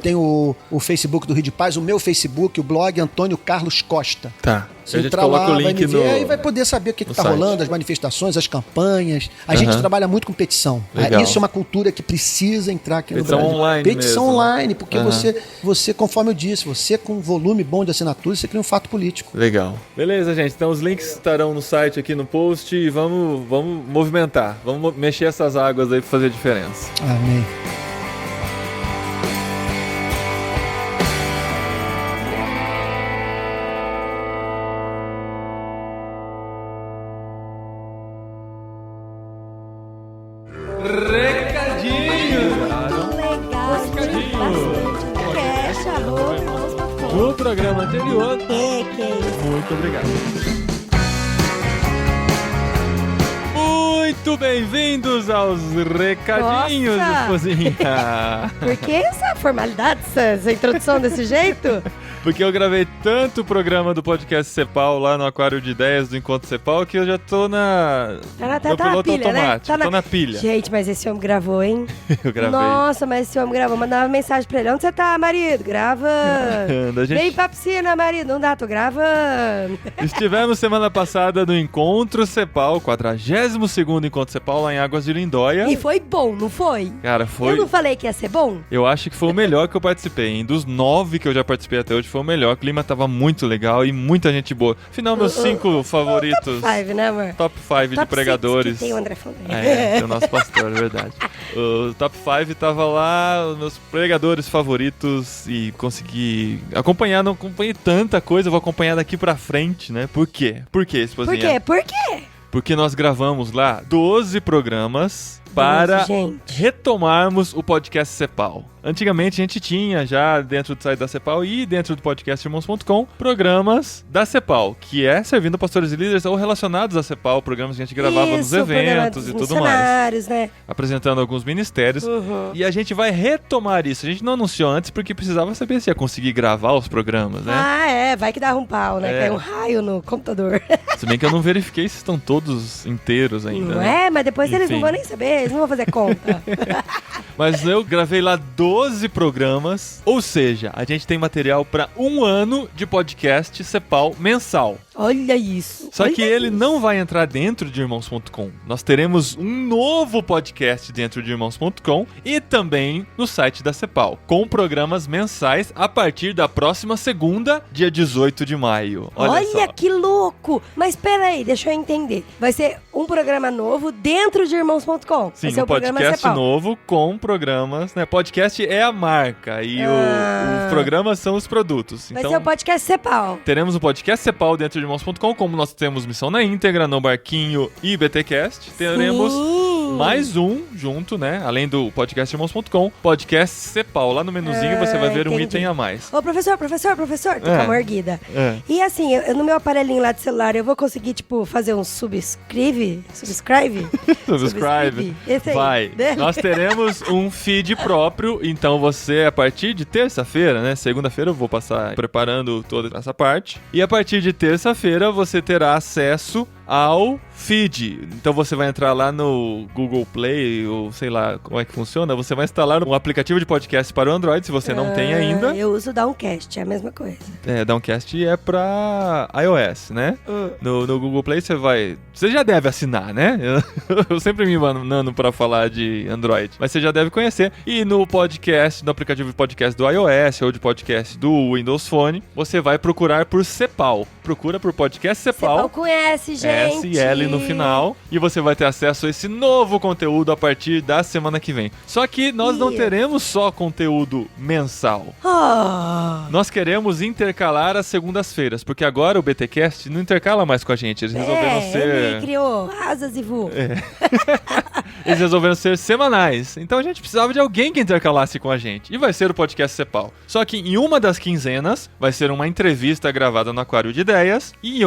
tem o Facebook do Rio de Paz, o meu Facebook, o blog Antônio Carlos Costa. Tá. Você entra lá, vai me ver, aí vai poder saber o que está rolando, as manifestações, as campanhas. A gente trabalha muito com petição. Legal. Isso é uma cultura que precisa entrar aqui petição no Brasil. Online petição mesmo. Online, porque você, conforme eu disse, isso. Você, com um volume bom de assinaturas, você cria um fato político. Legal. Beleza, gente. Então os links estarão no site aqui no post e vamos movimentar. Vamos mexer essas águas aí pra fazer a diferença. Amém. No programa anterior. Muito obrigado. Muito bem-vindos aos recadinhos de cozinha. Por que essa formalidade, essa introdução desse jeito? Porque eu gravei tanto o programa do podcast Cepal lá no Aquário de Ideias do Encontro Cepal que eu já tô no piloto pilha, automático, né? tô na pilha. Gente, mas esse homem gravou, hein? Eu gravei. Nossa, mas esse homem gravou. Mandava mensagem pra ele. Onde você tá, marido? Grava. Vem pra piscina, marido. Não dá, tô gravando. Estivemos semana passada no Encontro Cepal, 42º Encontro Cepal lá em Águas de Lindóia. E foi bom, não foi? Cara, foi... Eu não falei que ia ser bom? Eu acho que foi o melhor que eu participei, hein? Dos 9 que eu já participei até hoje, foi o melhor. O clima tava muito legal e muita gente boa. Afinal, meus 5 favoritos. Top 5, né, amor? Top 5 de pregadores. Tem o André Fondeira. Tem o nosso pastor, é verdade. O top 5 tava lá, os meus pregadores favoritos, e consegui acompanhar. Não acompanhei tanta coisa, vou acompanhar daqui pra frente, né? Por quê? Por quê, esposinha? Por quê? Porque nós gravamos lá 12 programas para retomarmos o podcast Cepal. Antigamente a gente tinha já dentro do site da Cepal e dentro do podcast Irmãos.com programas da Cepal, que é servindo pastores e líderes ou relacionados à Cepal, programas que a gente gravava nos eventos e tudo mais. Né? Apresentando alguns ministérios. E a gente vai retomar isso. A gente não anunciou antes porque precisava saber se ia conseguir gravar os programas, né? Vai que dá um pau, né? Cai um raio no computador. Se bem que eu não verifiquei se estão todos inteiros ainda. Não né? Mas depois eles não vão nem saber, eles não vão fazer conta. Mas eu gravei lá 12 programas, ou seja, a gente tem material para 1 ano de podcast Cepal mensal. Olha isso. Só que ele não vai entrar dentro de Irmãos.com. Nós teremos um novo podcast dentro de Irmãos.com e também no site da Cepal, com programas mensais a partir da próxima segunda, dia 18 de maio. Olha só. Que louco! Mas peraí, deixa eu entender. Vai ser um programa novo dentro de Irmãos.com. Sim, um podcast novo com programas, né? Podcast é a marca e os programas são os produtos. Vai ser o podcast Cepal. Teremos o podcast Cepal dentro de Irmãos.com, como nós temos Missão na Íntegra, No Barquinho e BTcast. Teremos mais um junto, né? Além do podcast Irmãos.com, podcast Cepal. Lá no menuzinho você vai ver um item a mais. Ô, professor, tô com a mão erguida. E assim, no meu aparelhinho lá de celular, eu vou conseguir, tipo, fazer um subscribe? Subscribe? Esse aí. Vai. Nós teremos um feed próprio, então você, a partir de terça-feira, né? Segunda-feira eu vou passar preparando toda essa parte. E a partir de terça-feira você terá acesso ao feed. Então você vai entrar lá no Google Play, ou sei lá como é que funciona, você vai instalar um aplicativo de podcast para o Android, se você não tem ainda. Eu uso o Downcast, é a mesma coisa. Downcast é para iOS, né? No Google Play você já deve assinar, né? Eu sempre me mandando para falar de Android, mas você já deve conhecer. E no podcast, no aplicativo de podcast do iOS ou de podcast do Windows Phone, você vai procurar por Cepal. Procura por podcast Cepal. Cepal conhece, gente. SL no final, e você vai ter acesso a esse novo conteúdo a partir da semana que vem. Só que nós não teremos só conteúdo mensal. Nós queremos intercalar as segundas-feiras, porque agora o BTcast não intercala mais com a gente. Eles resolveram ser... Ele criou asas e voo. Eles resolveram ser semanais. Então a gente precisava de alguém que intercalasse com a gente. E vai ser o podcast Cepal. Só que em uma das quinzenas vai ser uma entrevista gravada no Aquário de Ideias. E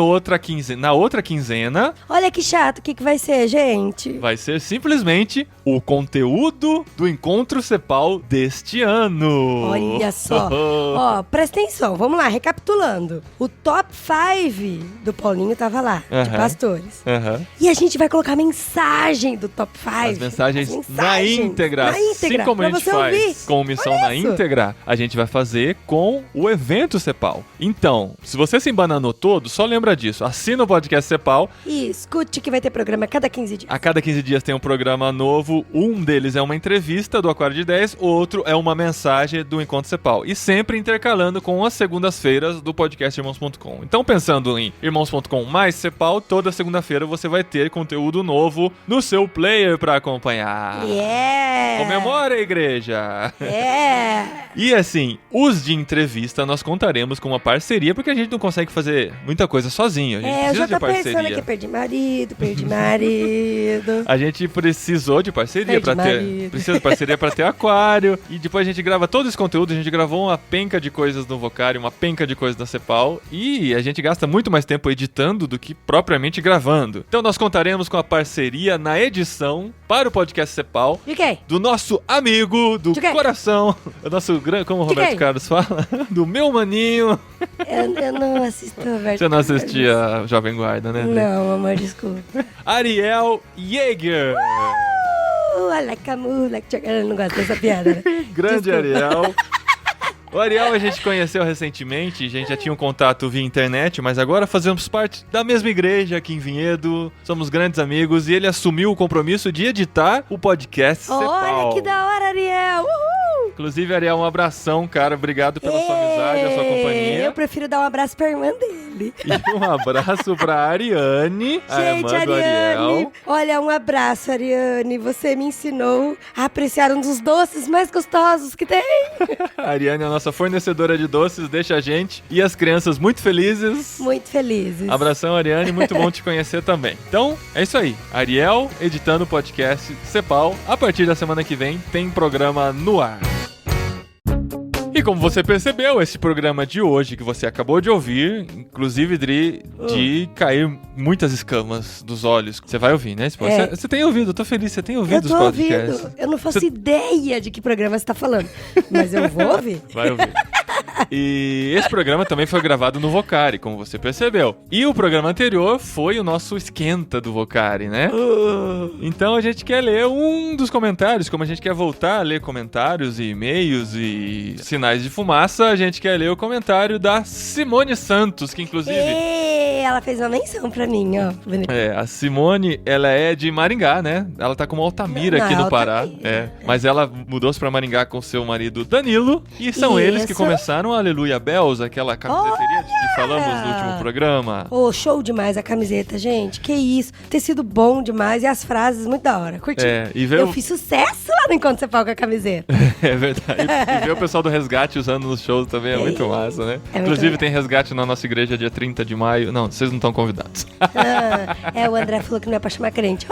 na outra quinzena... Olha que chato, o que vai ser, gente? Vai ser simplesmente o conteúdo do Encontro Cepal deste ano. Olha só. Ó, presta atenção, vamos lá, recapitulando. O top 5 do Paulinho tava lá, de pastores. E a gente vai colocar a mensagem do top 5. As mensagens na íntegra. Assim como a gente faz com Missão na Íntegra, a gente vai fazer com o evento Cepal. Então, se você se embananou todo, só lembra disso. Assina o podcast Cepal Cepal. E escute que vai ter programa a cada 15 dias. A cada 15 dias tem um programa novo. Um deles é uma entrevista do Aquário de 10, o outro é uma mensagem do Encontro Cepal. E sempre intercalando com as segundas-feiras do podcast Irmãos.com. Então, pensando em Irmãos.com mais Cepal, toda segunda-feira você vai ter conteúdo novo no seu player pra acompanhar. Comemora, igreja! E assim, os de entrevista nós contaremos com uma parceria, porque a gente não consegue fazer muita coisa sozinho. A gente precisa de parceria. Pensando aqui, perdi marido. A gente precisou de parceria precisa de parceria pra ter aquário. E depois a gente grava todo esse conteúdo. A gente gravou uma penca de coisas no Vocário, uma penca de coisas na Cepal. E a gente gasta muito mais tempo editando do que propriamente gravando. Então nós contaremos com a parceria na edição para o podcast Cepal. De quem? Do nosso amigo do coração. O nosso grande, como o Roberto Carlos fala, do meu maninho. Eu não assisto Roberto. Você não assistia Jovem Guarda, né? Não, amor, desculpa. Ariel Yeager. I like a moleque. Eu não gosto dessa piada, né? Grande Ariel. O Ariel a gente conheceu recentemente, a gente já tinha um contato via internet, mas agora fazemos parte da mesma igreja aqui em Vinhedo, somos grandes amigos e ele assumiu o compromisso de editar o podcast Cepal. Olha que da hora, Ariel! Uhul! Inclusive, Ariel, um abração, cara, obrigado pela sua amizade, a sua companhia. Eu prefiro dar um abraço pra irmã dele. E um abraço pra Ariane, a irmã do Ariel. Olha, um abraço, Ariane, você me ensinou a apreciar um dos doces mais gostosos que tem. A Ariane é a nossa fornecedora de doces, deixa a gente e as crianças muito felizes. Muito felizes. Abração, Ariane, muito bom te conhecer também. Então, é isso aí. Ariel editando o podcast Cepal. A partir da semana que vem tem programa no ar. E como você percebeu, esse programa de hoje que você acabou de ouvir, inclusive, Dri, de cair muitas escamas dos olhos. Você vai ouvir, né? Você tem ouvido, eu tô feliz, você tem ouvido os podcasts. Ouvindo. Eu não faço ideia de que programa você tá falando, mas eu vou ouvir. Vai ouvir. E esse programa também foi gravado no Vocari, como você percebeu. E o programa anterior foi o nosso esquenta do Vocari, né? Então a gente quer ler um dos comentários, como a gente quer voltar a ler comentários e e-mails e sinais de fumaça, a gente quer ler o comentário da Simone Santos, que inclusive... Ela fez uma menção pra mim, ó. A Simone, ela é de Maringá, né? Ela tá com Altamira aqui no Pará. Mas ela mudou-se pra Maringá com seu marido Danilo, e são eles que começaram a Aleluia Bells, aquela camiseteria de que falamos no último programa. Show demais a camiseta, gente. Que isso. Tecido bom demais e as frases muito da hora. Curti. Eu fiz sucesso lá no Encontro Cepal com a camiseta. É verdade. E ver o pessoal do Resgate usando nos shows também é muito massa, né? Inclusive tem Resgate na nossa igreja dia 30 de maio. Não, vocês não estão convidados. O André falou que não é pra chamar crente.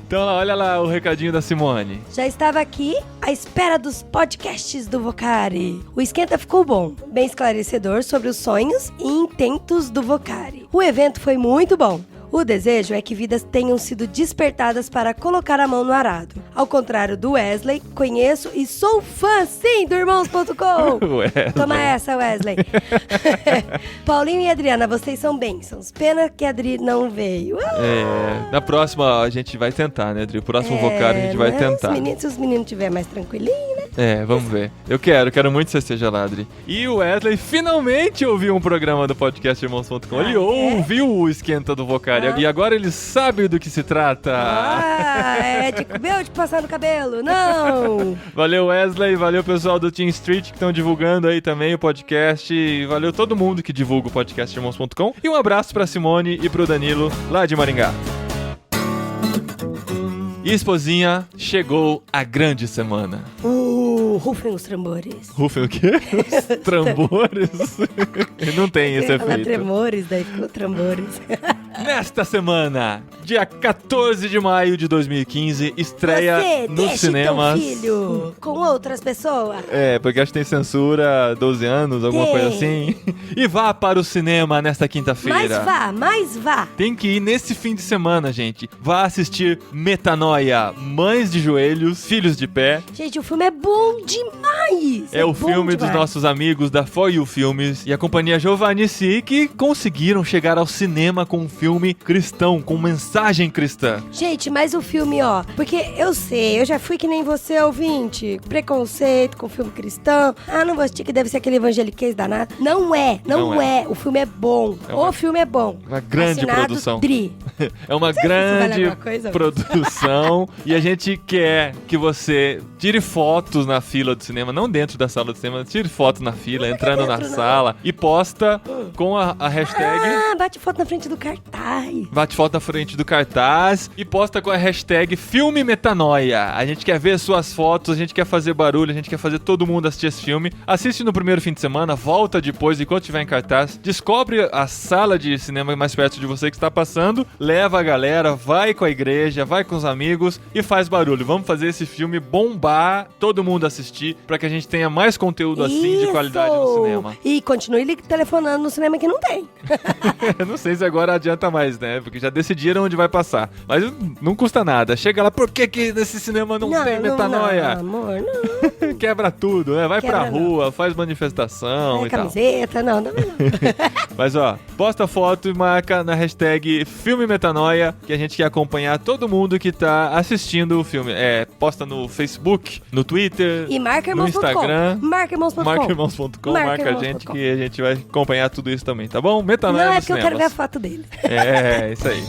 Então olha lá o recadinho da Simone. Já estava aqui à espera dos podcasts do Vocari. O esquenta ficou bom, bem esclarecedor sobre os sonhos e intentos do Vocari. O evento foi muito bom. O desejo é que vidas tenham sido despertadas para colocar a mão no arado. Ao contrário do Wesley, conheço e sou fã, sim, do Irmãos.com. Toma essa, Wesley. Paulinho e Adriana, vocês são bênçãos. Pena que a Adri não veio. Na próxima a gente vai tentar, né, Adri? O próximo Vocário a gente vai tentar. Se os meninos estiverem mais tranquilinhos, né? Vamos ver. Eu quero muito que você esteja lá, Adri. E o Wesley finalmente ouviu um programa do podcast Irmãos.com. Ele ouviu o esquenta do Vocário. E agora ele sabe do que se trata. De passar no cabelo, não. Valeu, Wesley, valeu pessoal do Team Street que estão divulgando aí também o podcast. E valeu todo mundo que divulga o podcast Irmãos.com. E um abraço pra Simone e pro Danilo, lá de Maringá. E esposinha, chegou a grande semana. Rufem os trambores. Rufem o quê? Os trambores? Não tem esse efeito. Tremores, daí ficou trambores. Nesta semana, dia 14 de maio de 2015, estreia nos cinemas. Teu filho com outras pessoas. Porque acho que tem censura, 12 anos, alguma coisa assim. E vá para o cinema nesta quinta-feira. Mas vá. Tem que ir nesse fim de semana, gente. Vá assistir Metanoia, Mães de Joelhos, Filhos de Pé. Gente, o filme é bom demais. É o filme dos nossos amigos da For You Filmes e a companhia Giovanni Si, que conseguiram chegar ao cinema com um filme cristão, com mensagem mensagem cristã. Gente, mas o filme, ó, porque eu sei, eu já fui que nem você, ouvinte, preconceito com filme cristão. Não vou assistir que deve ser aquele evangeliquez danado. Não é. O filme é bom. O filme é bom. Uma grande Assinado produção. Dri. É uma Vale grande alguma coisa? produção e a gente quer que você tire fotos na fila do cinema, não dentro da sala do cinema, tire fotos na fila, entrando na sala e posta com a hashtag... Bate foto na frente do cartaz. Bate foto na frente do cartaz e posta com a hashtag Filme Metanoia. A gente quer ver suas fotos, a gente quer fazer barulho, a gente quer fazer todo mundo assistir esse filme. Assiste no primeiro fim de semana, volta depois, enquanto estiver em cartaz, descobre a sala de cinema mais perto de você que está passando, leva a galera, vai com a igreja, vai com os amigos e faz barulho. Vamos fazer esse filme bombar, todo mundo assistir, pra que a gente tenha mais conteúdo assim de qualidade no cinema. E continue telefonando no cinema que não tem. Eu não sei se agora adianta mais, né? Porque já decidiram onde vai passar. Mas não custa nada. Chega lá, por que nesse cinema não tem metanoia? Não, amor, não. Quebra tudo, né? Vai pra rua, faz manifestação e tal. Camiseta, não. Mas ó, posta foto e marca na hashtag Filme Metanoia, que a gente quer acompanhar todo mundo que tá assistindo o filme. Posta no Facebook, no Twitter, e marca no irmãos.com. Instagram. Marca Marca a gente que a gente vai acompanhar tudo isso também, tá bom? Metanoia Não, é nos porque eu quero ver a cinemas. foto dele. Isso aí.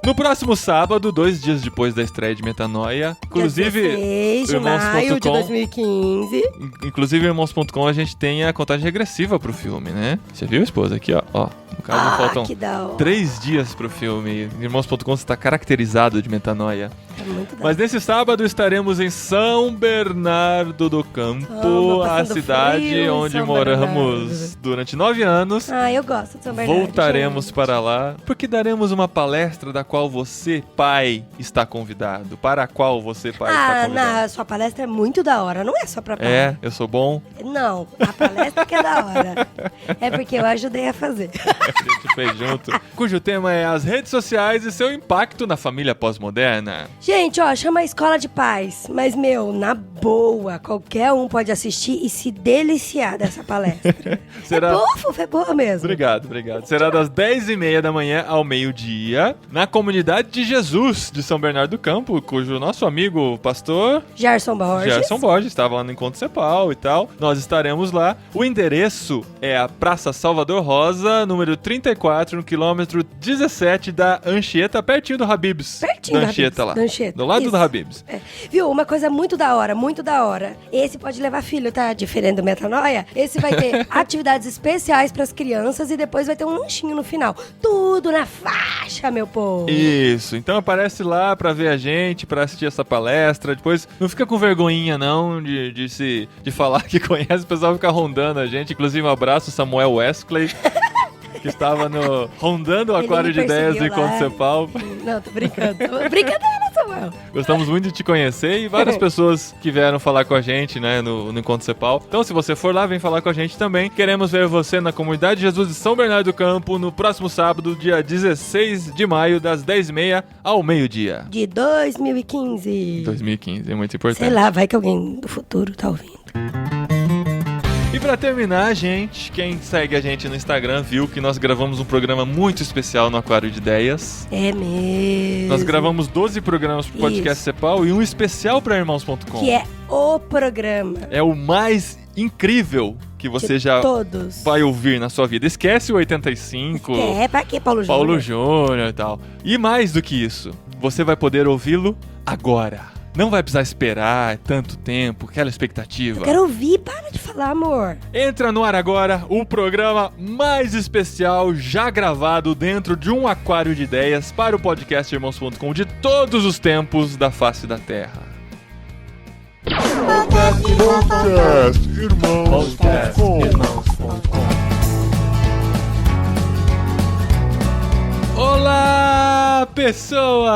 No próximo sábado, 2 dias depois da estreia de Metanoia, inclusive, Dia 16 de maio de 2015. Inclusive, Irmãos.com, a gente tem a contagem regressiva pro filme, né? Você viu, esposa? Aqui, ó. No caso, faltam que da hora. 3 dias pro filme. Irmãos.com está caracterizado de Metanoia. É muito da Mas nesse sábado estaremos em São Bernardo do Campo, a passando cidade frio em onde São moramos Bernardo. durante 9 anos. Eu gosto de São Bernardo. Voltaremos gente. para lá, porque daremos uma palestra da qual você, pai, está convidado. Para a qual você, pai, está convidado. Sua palestra é muito da hora, não é só pra pai. Eu sou bom. Não, a palestra que é da hora. É porque eu ajudei a fazer. A gente fez junto. Cujo tema é as redes sociais e seu impacto na família pós-moderna. Gente, chama a Escola de Paz. Mas, na boa, qualquer um pode assistir e se deliciar dessa palestra. Será... É boa mesmo. Obrigado. Será das 10h30 da manhã ao meio-dia, na comunidade de Jesus de São Bernardo do Campo, cujo nosso amigo pastor Gerson Borges estava lá no Encontro Cepal e tal. Nós estaremos lá. O endereço é a Praça Salvador Rosa, número 34, no quilômetro 17 da Anchieta, pertinho do Habib's. Pertinho da do Anchieta Habib's, lá. da Anchieta. Do lado Isso. do Habib's. Viu? Uma coisa muito da hora, muito da hora. Esse pode levar filho, tá? Diferente do Metanoia. Esse vai ter atividades especiais pras crianças e depois vai ter um lanchinho no final. Tudo na faixa, meu povo. Isso. Então aparece lá pra ver a gente, pra assistir essa palestra. Depois não fica com vergonhinha, não, de falar que conhece. O pessoal fica rondando a gente. Inclusive, um abraço, Samuel Wesley. Que estava rondando o aquário de ideias do Encontro Cepal. Não, tô brincando. Brincadeira, Samuel. Gostamos muito de te conhecer e várias pessoas que vieram falar com a gente, né, no Encontro Cepal. Então, se você for lá, vem falar com a gente também. Queremos ver você na Comunidade de Jesus de São Bernardo do Campo no próximo sábado, dia 16 de maio, das 10h30 ao meio-dia. De 2015. 2015, é muito importante. Sei lá, vai que alguém do futuro tá ouvindo. E pra terminar, gente, quem segue a gente no Instagram viu que nós gravamos um programa muito especial no Aquário de Ideias. É mesmo. Nós gravamos 12 programas pro Podcast Cepal e um especial pra Irmãos.com. Que é o programa. É o mais incrível que você já vai ouvir na sua vida. Esquece o 85. Pra quê, Paulo Júnior? Paulo Júnior e tal. E mais do que isso, você vai poder ouvi-lo agora. Não vai precisar esperar tanto tempo, aquela expectativa. Eu quero ouvir, para de falar, amor. Entra no ar agora o programa mais especial já gravado dentro de um aquário de ideias para o podcast Irmãos.com de todos os tempos da face da Terra. Podcast Irmãos.com. Olá, pessoas!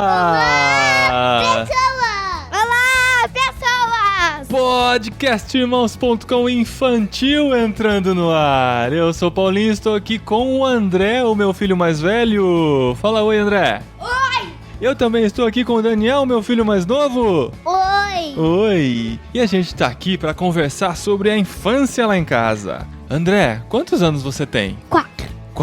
Olá, pessoas! Podcast Irmãos.com infantil entrando no ar. Eu sou o Paulinho, estou aqui com o André, o meu filho mais velho. Fala oi, André. Oi! Eu também estou aqui com o Daniel, meu filho mais novo. Oi! Oi! E a gente está aqui para conversar sobre a infância lá em casa. André, quantos anos você tem? 4.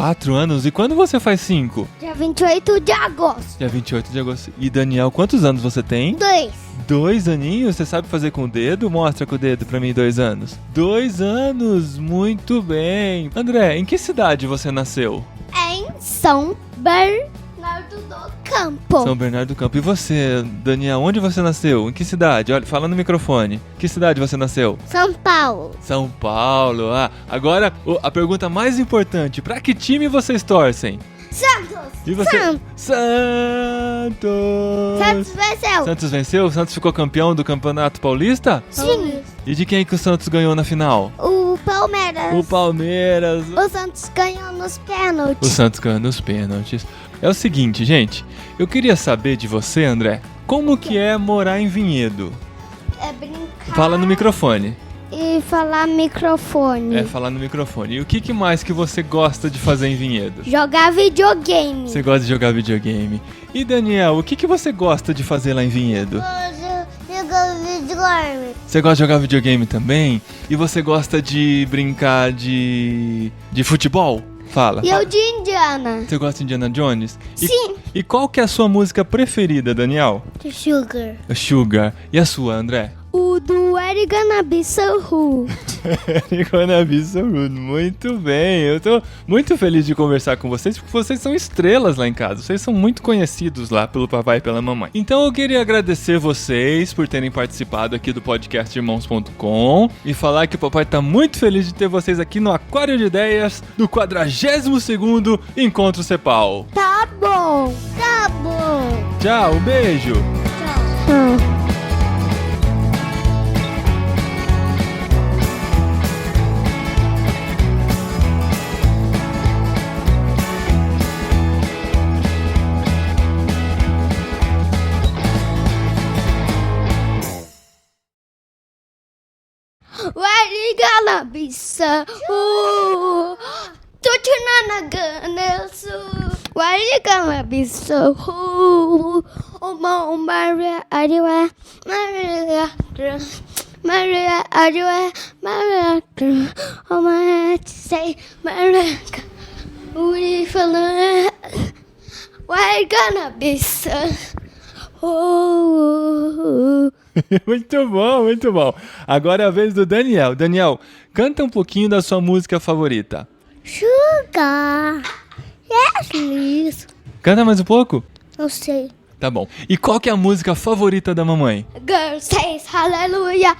4 anos? E quando você faz 5? Dia 28 de agosto. Dia 28 de agosto. E Daniel, quantos anos você tem? 2. 2 aninhos? Você sabe fazer com o dedo? Mostra com o dedo pra mim, 2 anos. 2 anos, muito bem. André, em que cidade você nasceu? Em São Bernardo do Campo. São Bernardo do Campo. E você, Daniel, onde você nasceu? Em que cidade? Olha, fala no microfone. Que cidade você nasceu? São Paulo. São Paulo. Agora a pergunta mais importante. Pra que time vocês torcem? Santos. E você? Santos. Santos venceu. Santos venceu? O Santos ficou campeão do Campeonato Paulista? Sim. E de quem que o Santos ganhou na final? O Palmeiras. O Palmeiras. O Santos ganhou nos pênaltis. O Santos ganhou nos pênaltis. É o seguinte, gente. Eu queria saber de você, André. Como que é morar em Vinhedo? É brincar. Fala no microfone. E falar microfone. É, falar no microfone. E o que mais que você gosta de fazer em Vinhedo? Jogar videogame. Você gosta de jogar videogame. E Daniel, o que você gosta de fazer lá em Vinhedo? Jogar videogame. Você gosta de jogar videogame também? E você gosta de brincar de futebol? Fala. E eu de Indiana. Você gosta de Indiana Jones? Sim. E qual que é a sua música preferida, Daniel? Sugar. Sugar. E a sua, André? O do Eric Gonna Be So Who. Muito bem. Eu tô muito feliz de conversar com vocês, porque vocês são estrelas lá em casa. Vocês são muito conhecidos lá pelo papai e pela mamãe. Então eu queria agradecer vocês por terem participado aqui do podcast Irmãos.com e falar que o papai tá muito feliz de ter vocês aqui no Aquário de Ideias do 42º Encontro Cepal. Tá bom. Tá bom. Tchau, um beijo. Tchau. Where you gonna be so? Don't you know gonna so? Where you gonna be so? Oh, Maria, Maria, Maria, Maria, Maria, oh my, say Maria, we feel where you gonna be so? Muito bom, muito bom. Agora é a vez do Daniel. Daniel, canta um pouquinho da sua música favorita. Sugar. Yes, please. Canta mais um pouco? Não sei. Tá bom. E qual que é a música favorita da mamãe? Girl says hallelujah.